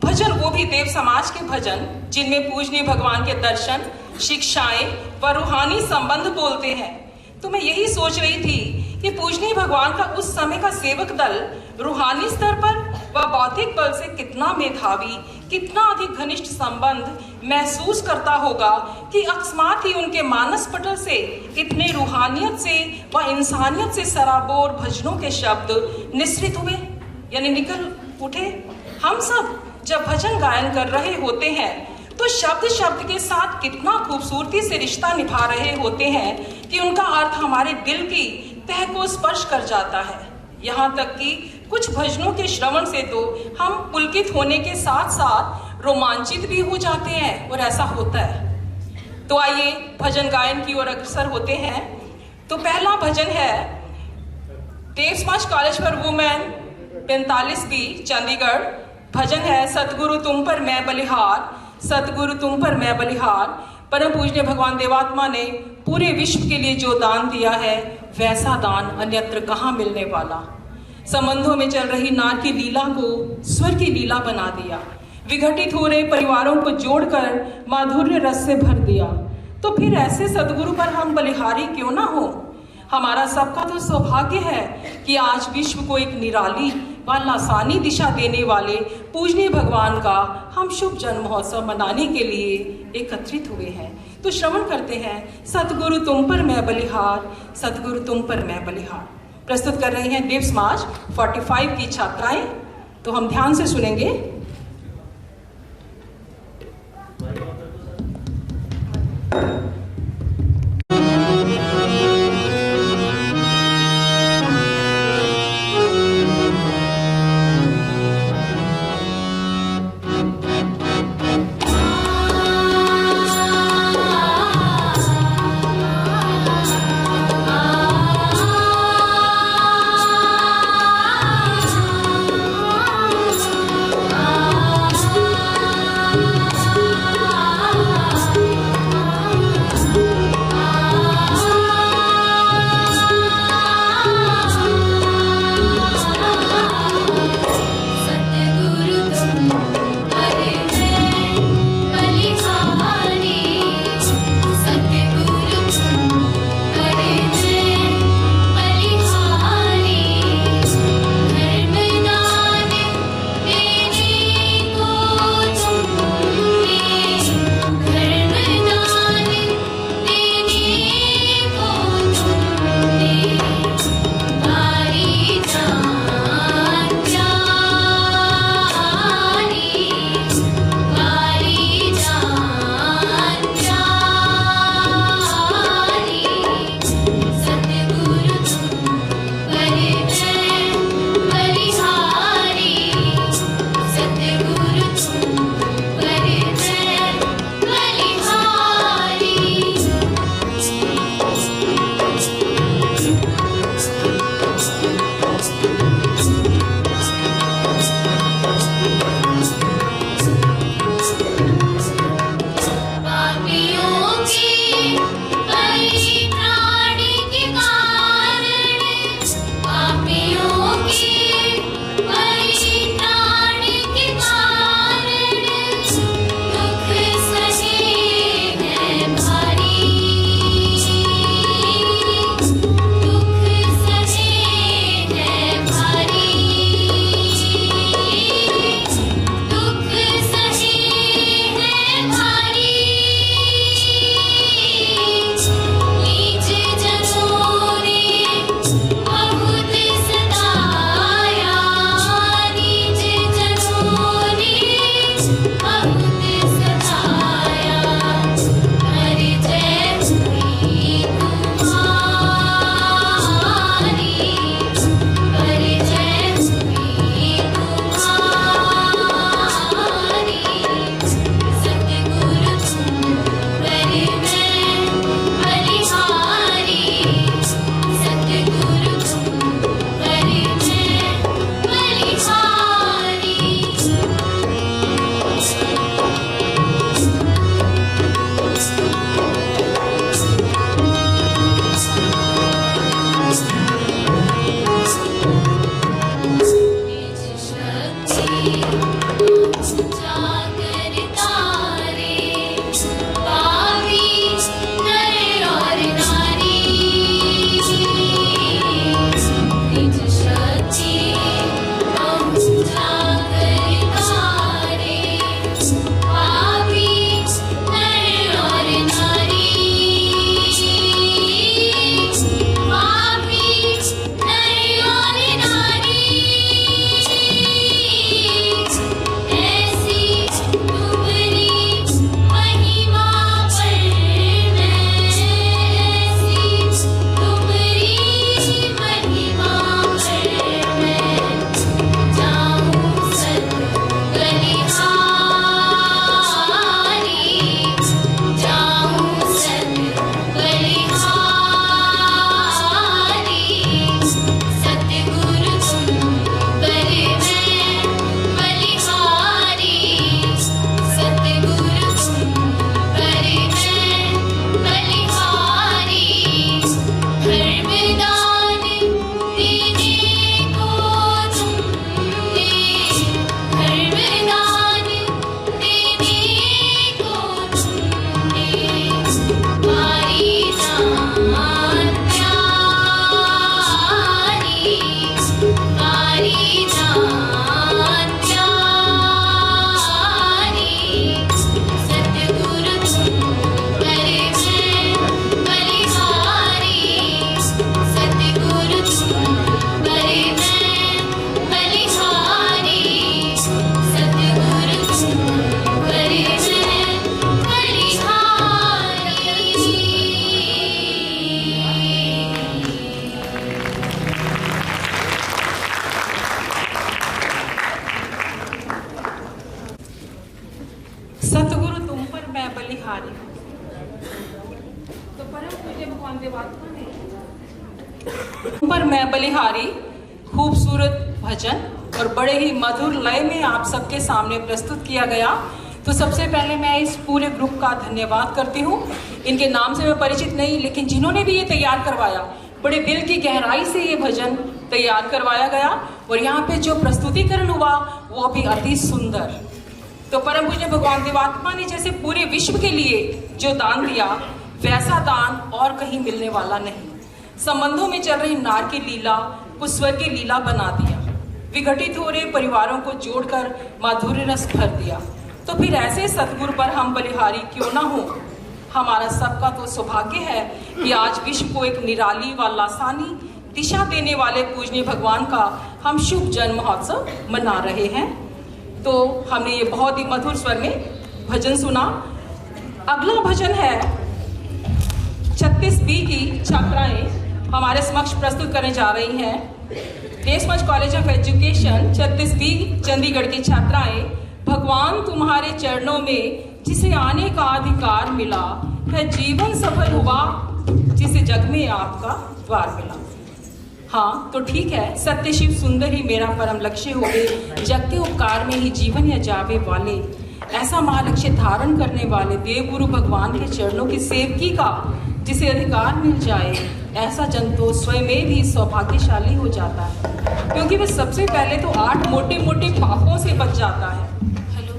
भजन वो भी देव समाज के भजन जिनमें पूजनीय भगवान के दर्शन, शिक्षाएं व रूहानी संबंध बोलते हैं। तो मैं यही सोच रही थी कि पूजनीय भगवान का उस समय का सेवक दल रूहानी स्तर पर व बौद्धिक बल से कितना मेधावी, कितना अधिक घनिष्ठ संबंध महसूस करता होगा कि अकस्मात ही उनके मानस पटल से इतने रूहानियत से व इंसानियत से सराबोर भजनों के शब्द निसृत हुए, यानी निकल उठे। हम सब जब भजन गायन कर रहे होते हैं तो शब्द शब्द के साथ कितना खूबसूरती से रिश्ता निभा रहे होते हैं कि उनका अर्थ हमारे दिल की तह को स्पर्श कर जाता है। यहाँ तक कि कुछ भजनों के श्रवण से तो हम पुलकित होने के साथ साथ रोमांचित भी हो जाते हैं, और ऐसा होता है। तो आइए भजन गायन की ओर अग्रसर होते हैं। तो पहला भजन है Dev Samaj college for women 45B Chandigarh. भजन है सतगुरु तुम पर मैं बलिहार, सतगुरु तुम पर मैं बलिहार। परम पूजनीय भगवान देवात्मा ने पूरे विश्व के लिए जो दान दिया है वैसा दान अन्यत्र कहाँ मिलने वाला। संबंधों में चल रही नार की लीला को स्वर की लीला बना दिया, विघटित हो रहे परिवारों को जोड़कर माधुर्य रस से भर दिया। तो फिर ऐसे सदगुरु पर हम बलिहारी क्यों ना हो। हमारा सबका तो सौभाग्य है कि आज विश्व को एक निराली व लासानी दिशा देने वाले पूजनीय भगवान का हम शुभ जन्म महोत्सव मनाने के लिए एकत्रित हुए हैं। तो श्रवण करते हैं सतगुरु तुम पर मैं बलिहार, सतगुरु तुम पर मैं बलिहार। प्रस्तुत कर रही हैं देव समाज 45 की छात्राएं। तो हम ध्यान से सुनेंगे। मैं बलिहारी। तो परम पूज्य भगवान देवात्मा ने पर मैं बलिहारी खूबसूरत भजन और बड़े ही मधुर लय में आप सबके सामने प्रस्तुत किया गया। तो सबसे पहले मैं इस पूरे ग्रुप का धन्यवाद करती हूँ। इनके नाम से मैं परिचित नहीं, लेकिन जिन्होंने भी ये तैयार करवाया, बड़े दिल की गहराई से ये भजन तैयार करवाया गया और यहाँ पे जो प्रस्तुतिकरण हुआ वो भी अति सुंदर। तो परम पूज्य भगवान देवात्मा ने जैसे पूरे विश्व के लिए जो दान दिया, वैसा दान और कहीं मिलने वाला नहीं। संबंधों में चल रही नार की लीला को स्वर्ग की लीला बना दिया, विघटित हो रहे परिवारों को जोड़कर माधुर्य रस भर दिया। तो फिर ऐसे सतगुरु पर हम बलिहारी क्यों ना हो। हमारा सबका तो सौभाग्य है कि आज विश्व को एक निराली व लासानी दिशा देने वाले पूजनीय भगवान का हम शुभ जन्म महोत्सव मना रहे हैं। तो हमने ये बहुत ही मधुर स्वर में भजन सुना। अगला भजन है 36B की छात्राएं हमारे समक्ष प्रस्तुत करने जा रही हैं। देशमंच college of education 36B Chandigarh की छात्राएं, भगवान तुम्हारे चरणों में जिसे आने का अधिकार मिला है, जीवन सफल हुआ जिसे जग में आपका द्वार मिला। हाँ तो ठीक है, सत्य शिव सुंदर ही मेरा परम लक्ष्य हो गए, जग के उपकार में ही जीवन या जावे वाले, ऐसा महालक्ष्य धारण करने वाले देवगुरु भगवान के चरणों की सेवकी का जिसे अधिकार मिल जाए, ऐसा जन तो स्वयं में भी सौभाग्यशाली हो जाता है, क्योंकि वह सबसे पहले तो 8 मोटे मोटे पापों से बच जाता है,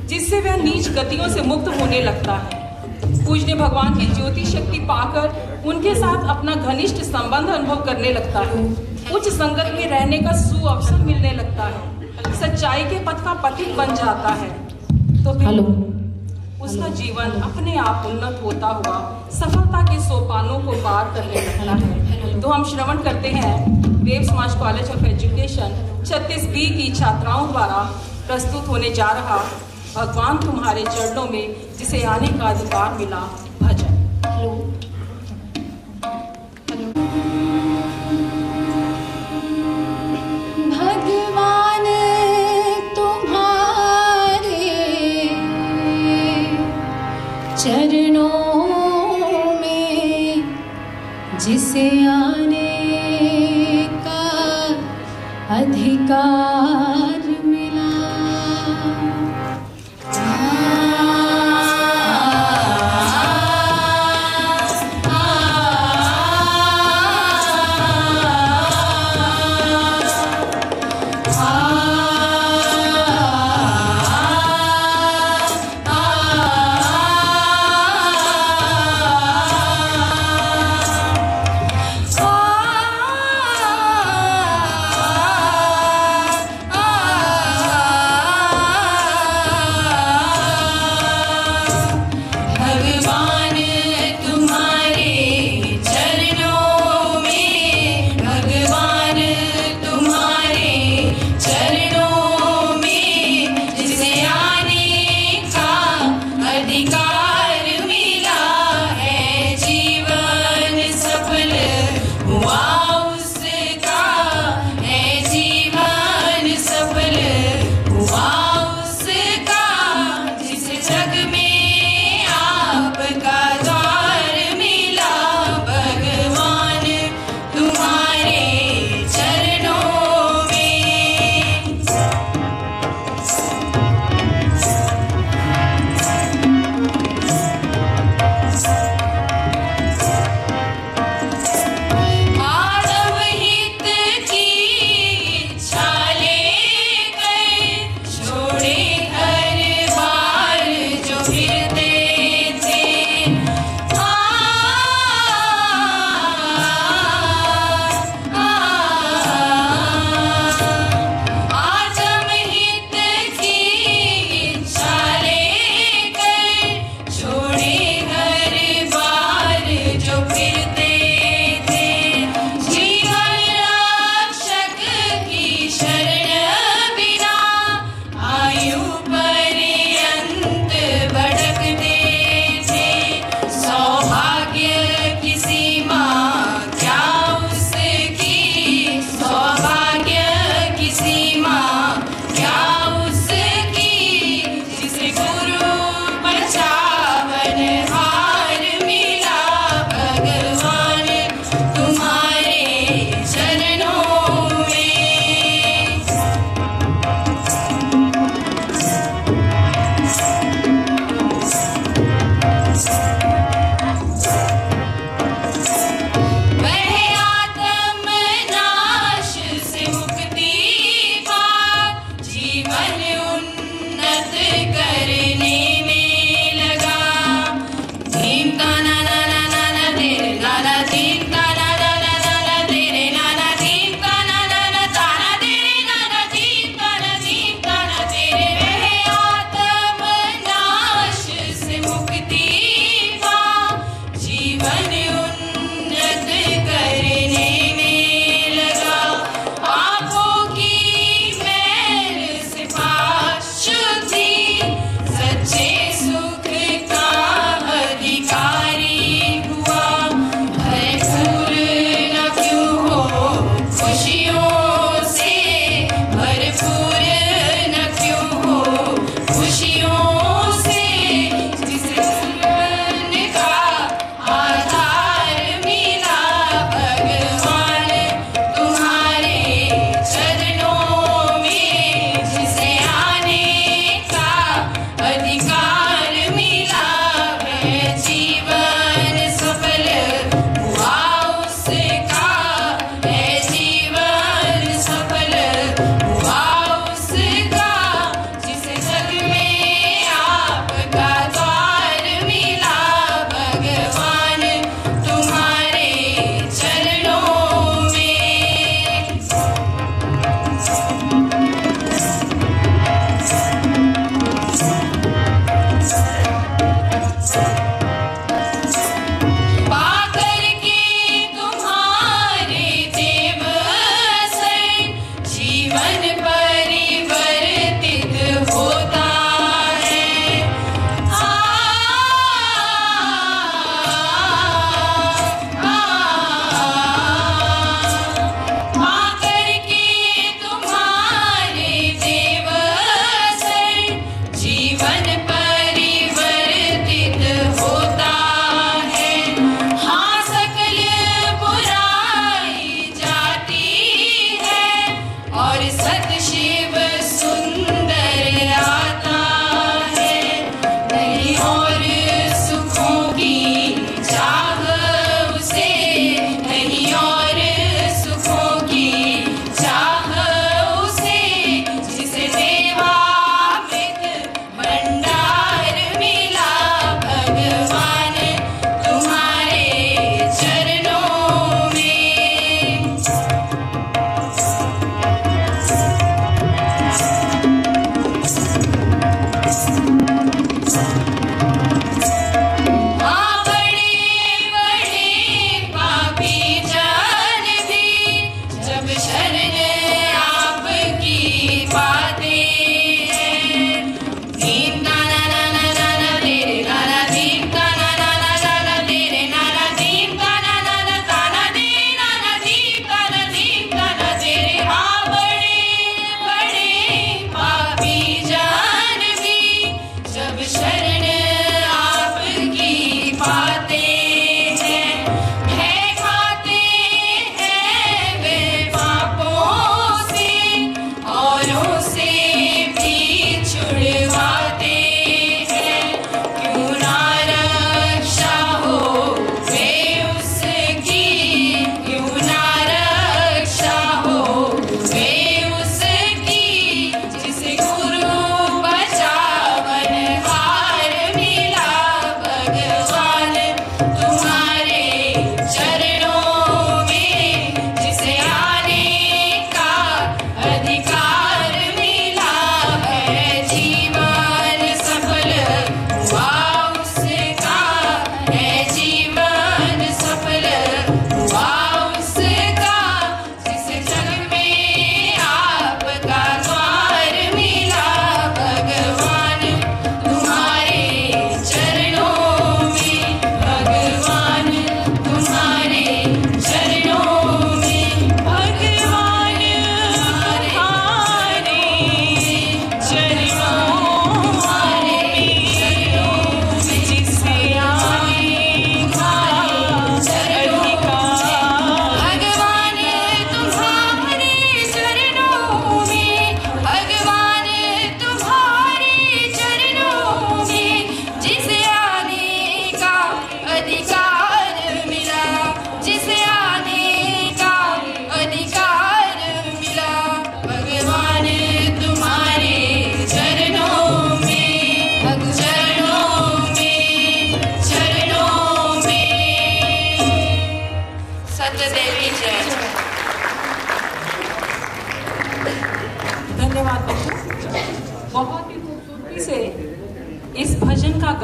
जिससे वह नीच गतियों से मुक्त होने लगता है। पूजनीय भगवान की ज्योति शक्ति पाकर उनके साथ अपना घनिष्ठ संबंध अनुभव करने लगता है, उच्च संगत में रहने का सुअवसर मिलने लगता है, सच्चाई के पथ का पथिक बन जाता है। तो फिर उसका जीवन अपने आप उन्नत होता हुआ सफलता के सोपानों को पार करने लगता है। तो हम श्रवण करते हैं देव Samaj college of education 36B की छात्राओं द्वारा प्रस्तुत होने जा रहा भगवान तुम्हारे चरणों में जिसे आने का अधिकार मिला भजन। भगवान तुम्हारे चरणों में जिसे आने का अधिकार मिला,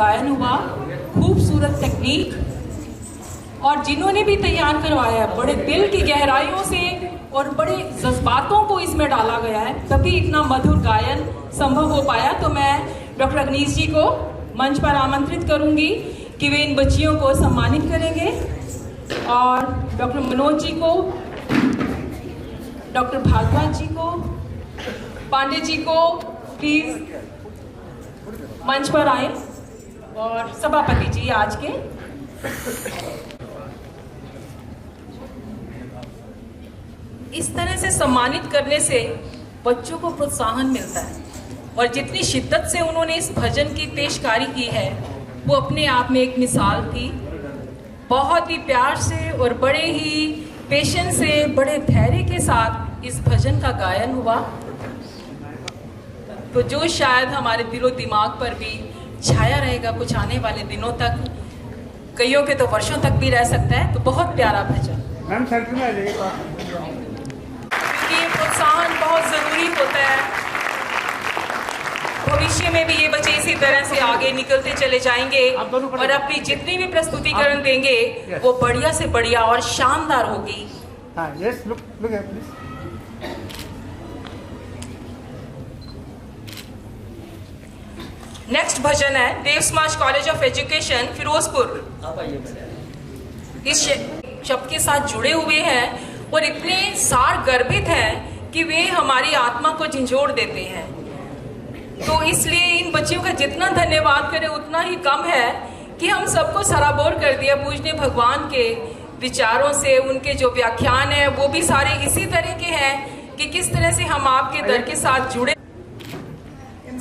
गायन हुआ, खूबसूरत टेक्निक, और जिन्होंने भी तैयार करवाया बड़े दिल की गहराइयों से और बड़े जज्बातों को इसमें डाला गया है, तभी इतना मधुर गायन संभव हो पाया। तो मैं डॉक्टर अग्नीश जी को मंच पर आमंत्रित करूंगी कि वे इन बच्चियों को सम्मानित करेंगे, और डॉक्टर मनोज जी को, डॉक्टर भारद्वाज जी को, पांडे जी को प्लीज मंच पर आए, और सभापति जी आज के। इस तरह से सम्मानित करने से बच्चों को प्रोत्साहन मिलता है, और जितनी शिद्दत से उन्होंने इस भजन की पेशकारी की है वो अपने आप में एक मिसाल थी। बहुत ही प्यार से और बड़े ही पेशेंस से, बड़े धैर्य के साथ इस भजन का गायन हुआ, तो जो शायद हमारे दिलो दिमाग पर भी छाया रहेगा कुछ आने वाले दिनों तक, कईयों के तो वर्षों तक भी रह सकता है। तो बहुत प्यारा भजन, मैम सेंटर में आ जाइए। क्योंकि ये प्रोत्साहन बहुत ज़रूरी होता है। भविष्य में भी ये बच्चे इसी तरह से आगे निकलते चले जाएंगे और अपनी जितनी भी प्रस्तुतिकरण देंगे वो बढ़िया से बढ़िया और शानदार होगी। हाँ, yes, look here please. Next भजन है Dev Samaj college of education Firozpur. इस शब्द के साथ जुड़े हुए हैं और इतने सार गर्भित हैं कि वे हमारी आत्मा को झंझोड़ देते हैं। तो इसलिए इन बच्चियों का जितना धन्यवाद करें उतना ही कम है कि हम सबको सराबोर कर दिया पूजनीय भगवान के विचारों से। उनके जो व्याख्यान है वो भी सारे इसी तरह के हैं कि किस तरह से हम आपके दर के साथ जुड़े।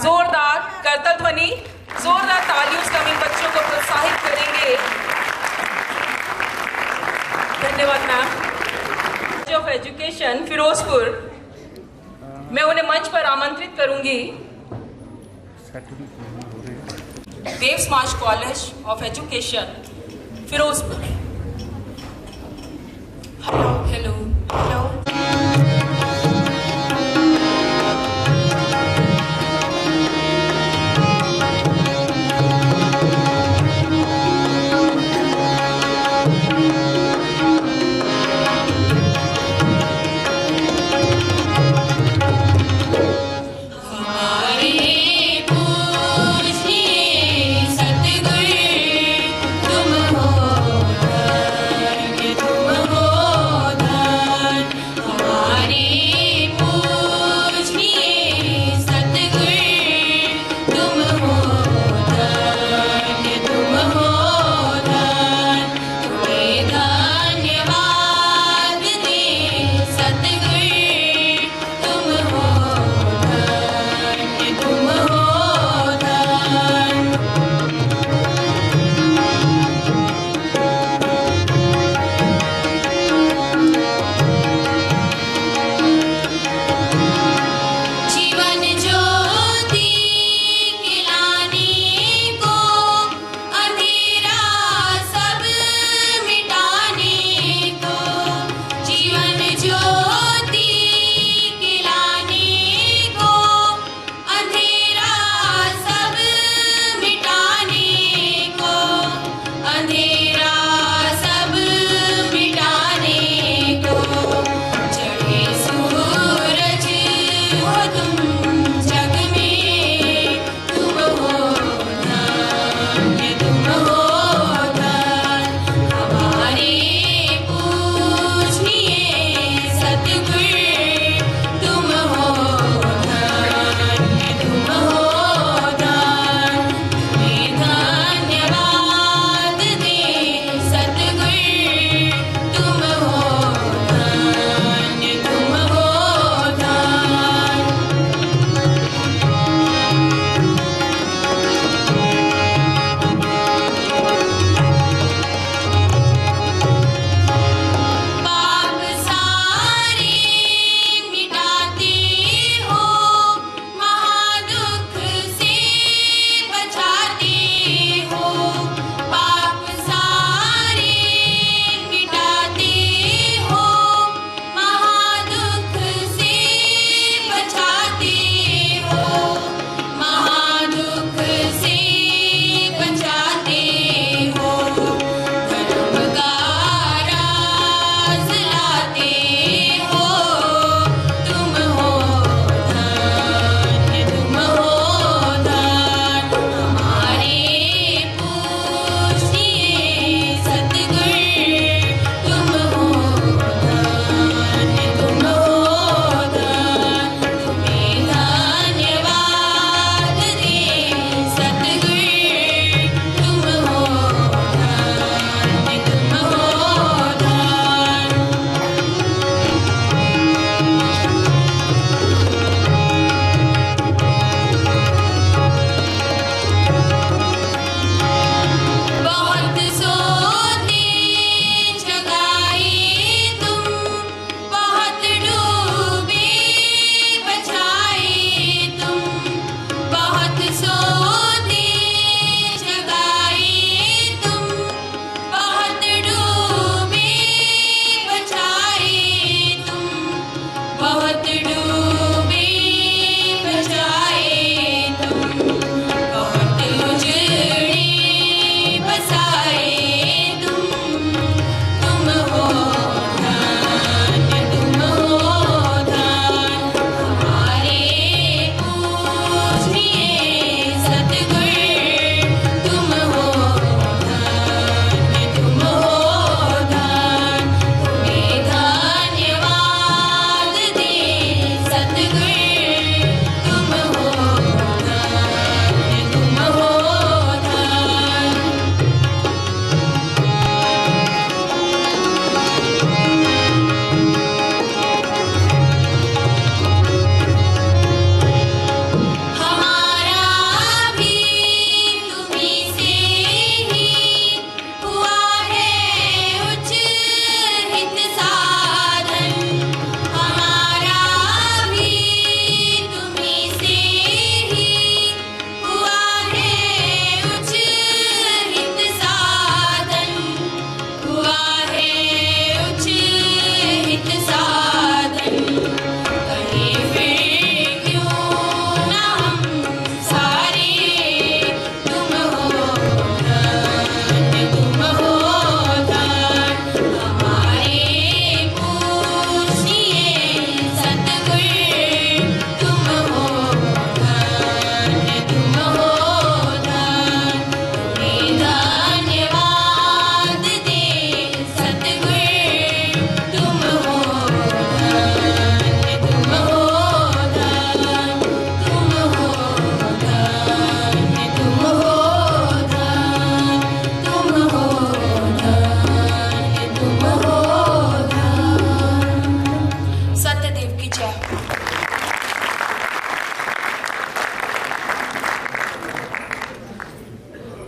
जोरदार करतल ध्वनि, जोरदार तालियों से हम इन बच्चों को प्रोत्साहित करेंगे। धन्यवाद ma'am. College of education Firozpur, मैं उन्हें मंच पर आमंत्रित करूंगी। Dev Samaj college of education Firozpur. Hello hello hello. तुम हो धन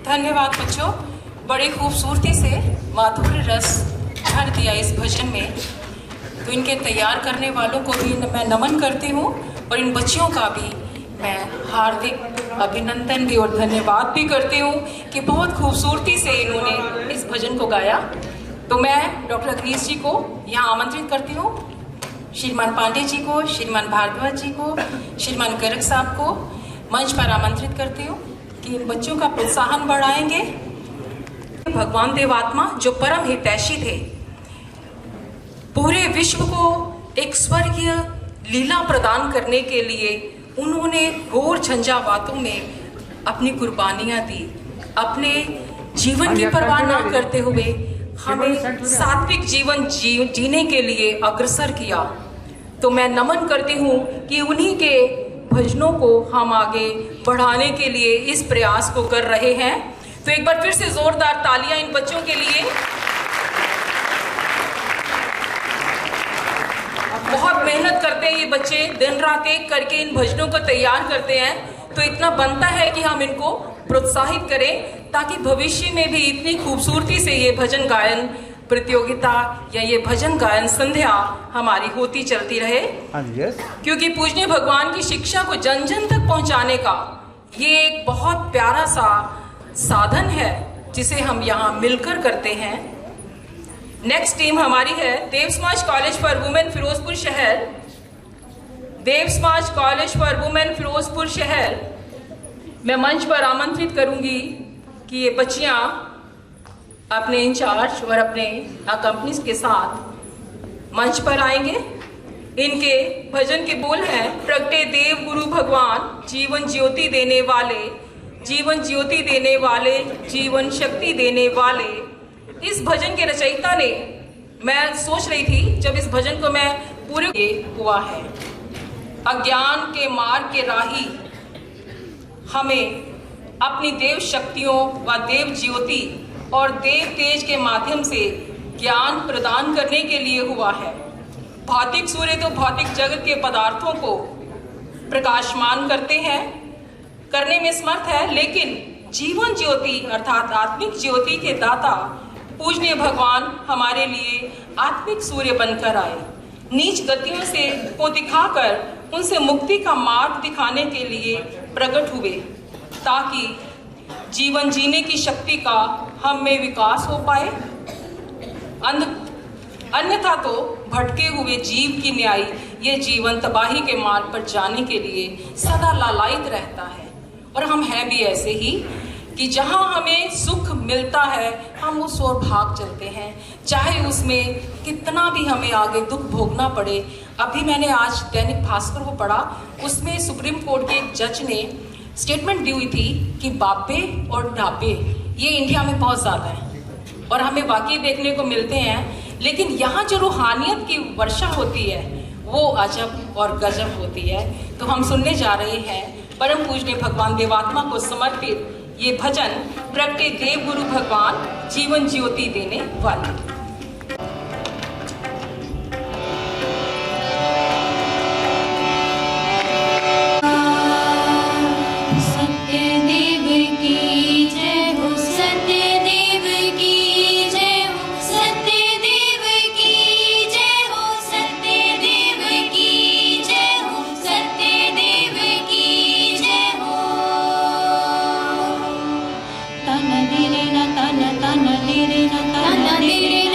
धन्यवाद बच्चों, बड़ी खूबसूरती से माधुर्य रस भर दिया इस भजन में। तो इनके तैयार करने वालों को भी मैं नमन करती हूँ और इन बच्चियों का भी मैं हार्दिक अभिनंदन भी और धन्यवाद भी करती हूँ कि बहुत खूबसूरती से इन्होंने इस भजन को गाया। तो मैं डॉक्टर अग्नीश जी को यहाँ आमंत्रित करती हूँ, श्रीमान पांडे जी को, श्रीमान भारद्वाज जी को, श्रीमान गर्ग साहब को मंच पर आमंत्रित करती हूँ कि इन बच्चों का प्रोत्साहन बढ़ाएंगे। भगवान देवात्मा जो परम हितैषी थे, पूरे विश्व को एक स्वर्गीय लीला प्रदान करने के लिए उन्होंने घोर झंझावातों में अपनी कुर्बानियां दी। अपने जीवन की परवाह न करते हुए हमें सात्विक जीवन जीने के लिए अग्रसर किया। तो मैं नमन करती हूँ कि उन्हीं के भजनों को हम आगे बढ़ाने के लिए इस प्रयास को कर रहे हैं। तो एक बार फिर से जोरदार तालियां इन बच्चों के लिए। बहुत मेहनत करते हैं ये बच्चे, दिन रात एक करके इन भजनों को तैयार करते हैं। तो इतना बनता है कि हम इनको प्रोत्साहित करें ताकि भविष्य में भी इतनी खूबसूरती से ये भजन गायन प्रतियोगिता या ये भजन गायन संध्या हमारी होती चलती रहे। क्योंकि पूजनीय भगवान की शिक्षा को जन जन तक पहुंचाने का ये एक बहुत प्यारा सा साधन है जिसे हम यहाँ मिलकर करते हैं। नेक्स्ट टीम हमारी है Dev Samaj college for women Firozpur शहर। देव Samaj college for women Firozpur शहर मैं मंच पर आमंत्रित करूंगी कि ये बच्चियां अपने इंचार्ज और अपने कंपनीज के साथ मंच पर आएंगे। इनके भजन के बोल हैं, प्रगटे देव गुरु भगवान जीवन ज्योति देने वाले, जीवन ज्योति देने वाले, जीवन शक्ति देने वाले। इस भजन के रचयिता ने, मैं सोच रही थी जब इस भजन को मैं पूरे हुआ है, अज्ञान के मार्ग के राही हमें अपनी देव शक्तियों व देव ज्योति और देव तेज के माध्यम से ज्ञान प्रदान करने के लिए हुआ है। भौतिक सूर्य तो भौतिक जगत के पदार्थों को प्रकाशमान करने में समर्थ है, लेकिन जीवन ज्योति अर्थात आत्मिक ज्योति के दाता पूजनीय भगवान हमारे लिए आत्मिक सूर्य बनकर आए। नीच गतियों से को दिखाकर उनसे मुक्ति का मार्ग दिखाने के लिए प्रकट हुए ताकि जीवन जीने की शक्ति का हम में विकास हो पाए। अन्यथा तो भटके हुए जीव की न्याय ये जीवन तबाही के मार्ग पर जाने के लिए सदा लालायित रहता है। और हम हैं भी ऐसे ही कि जहां हमें सुख मिलता है हम उस ओर भाग चलते हैं, चाहे उसमें कितना भी हमें आगे दुख भोगना पड़े। अभी मैंने आज दैनिक भास्कर को पढ़ा, उसमें सुप्रीम कोर्ट के एक जज ने स्टेटमेंट दी हुई थी कि बाबे और ढाबे ये इंडिया में बहुत ज़्यादा है और हमें वाकई देखने को मिलते हैं, लेकिन यहाँ जो रूहानियत की वर्षा होती है वो अजब और गजब होती है। तो हम सुनने जा रहे हैं परम पूजनीय भगवान देवात्मा को समर्पित ये भजन, प्रगटे देव गुरु भगवान जीवन ज्योति देने वाले। Tana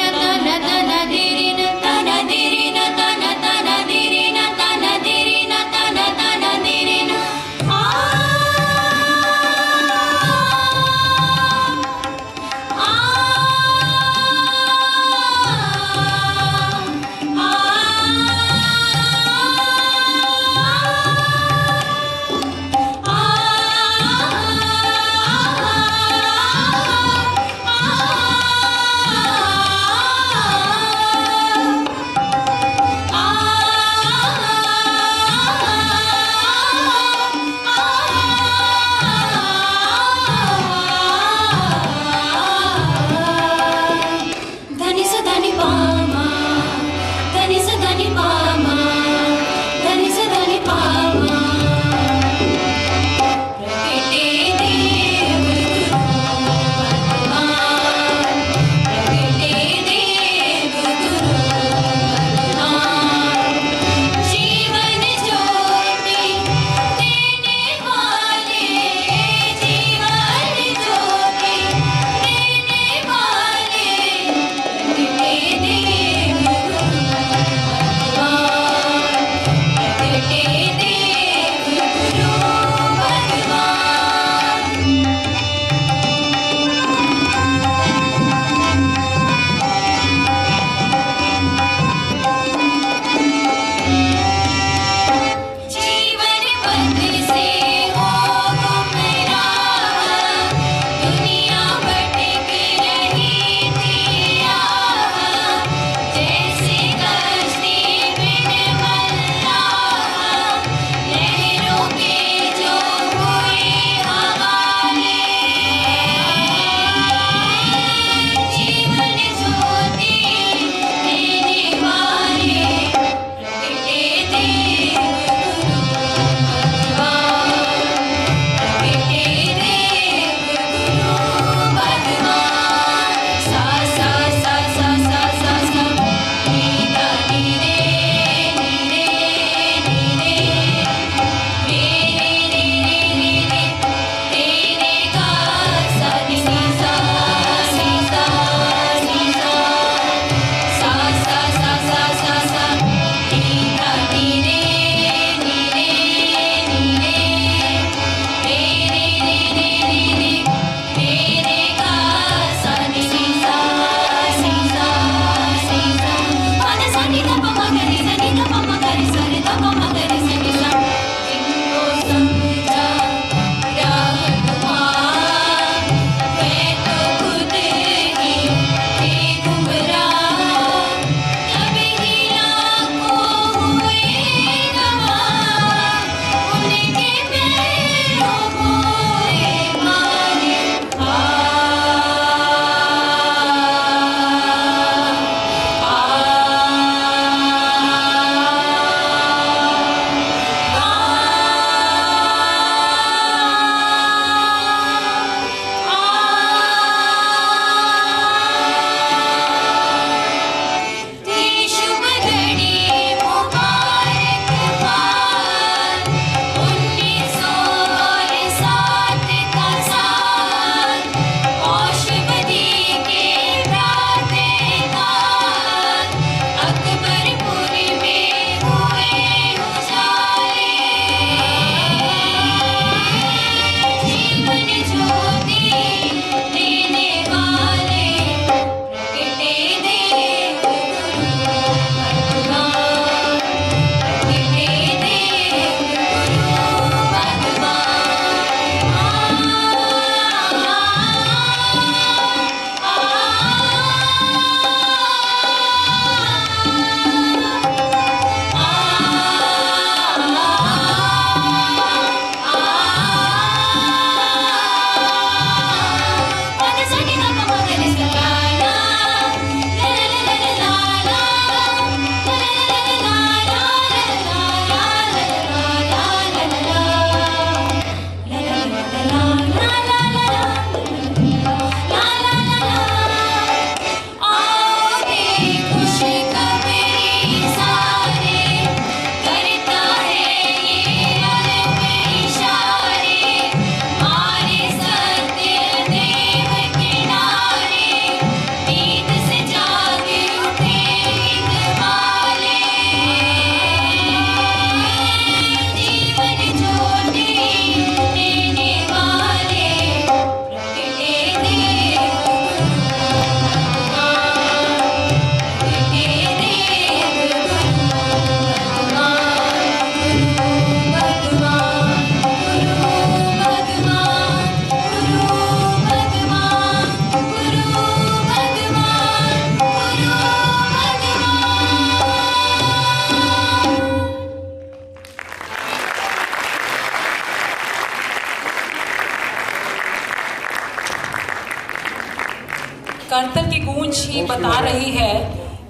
करतल की गूंज ही बता रही है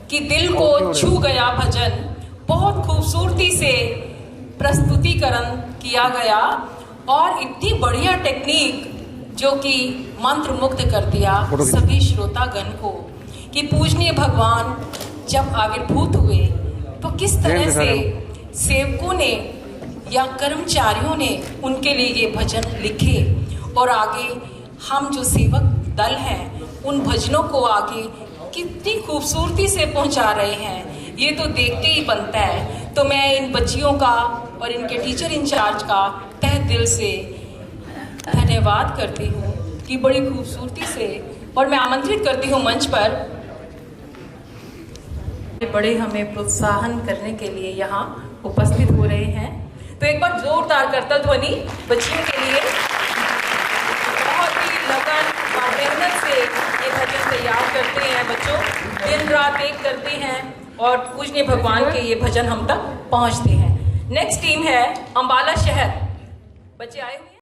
कि दिल को छू गया भजन, बहुत खूबसूरती से प्रस्तुतिकरण किया गया और इतनी बढ़िया टेक्निक जो कि मंत्र मुग्ध कर दिया सभी श्रोतागण को कि पूजनीय भगवान जब आविर्भूत हुए तो किस तरह से सेवकों ने या कर्मचारियों ने उनके लिए ये भजन लिखे और आगे हम जो सेवक दल हैं उन भजनों को आगे कितनी खूबसूरती से पहुंचा रहे हैं, ये तो देख के ही बनता है। तो मैं इन बच्चियों का और इनके टीचर इंचार्ज का तहे दिल से धन्यवाद करती हूँ कि बड़ी खूबसूरती से, और मैं आमंत्रित करती हूँ मंच पर बड़े हमें प्रोत्साहन करने के लिए यहाँ उपस्थित हो रहे हैं। तो एक बार जोरदार करतल ध्वनि बच्चियों के लिए। बहुत ही लगन और मेहनत से ये भजन तैयार करते हैं बच्चों, दिन रात एक करते हैं और पूजनीय भगवान के ये भजन हम तक पहुँचते हैं। नेक्स्ट टीम है अम्बाला शहर, बच्चे आए हुए हैं।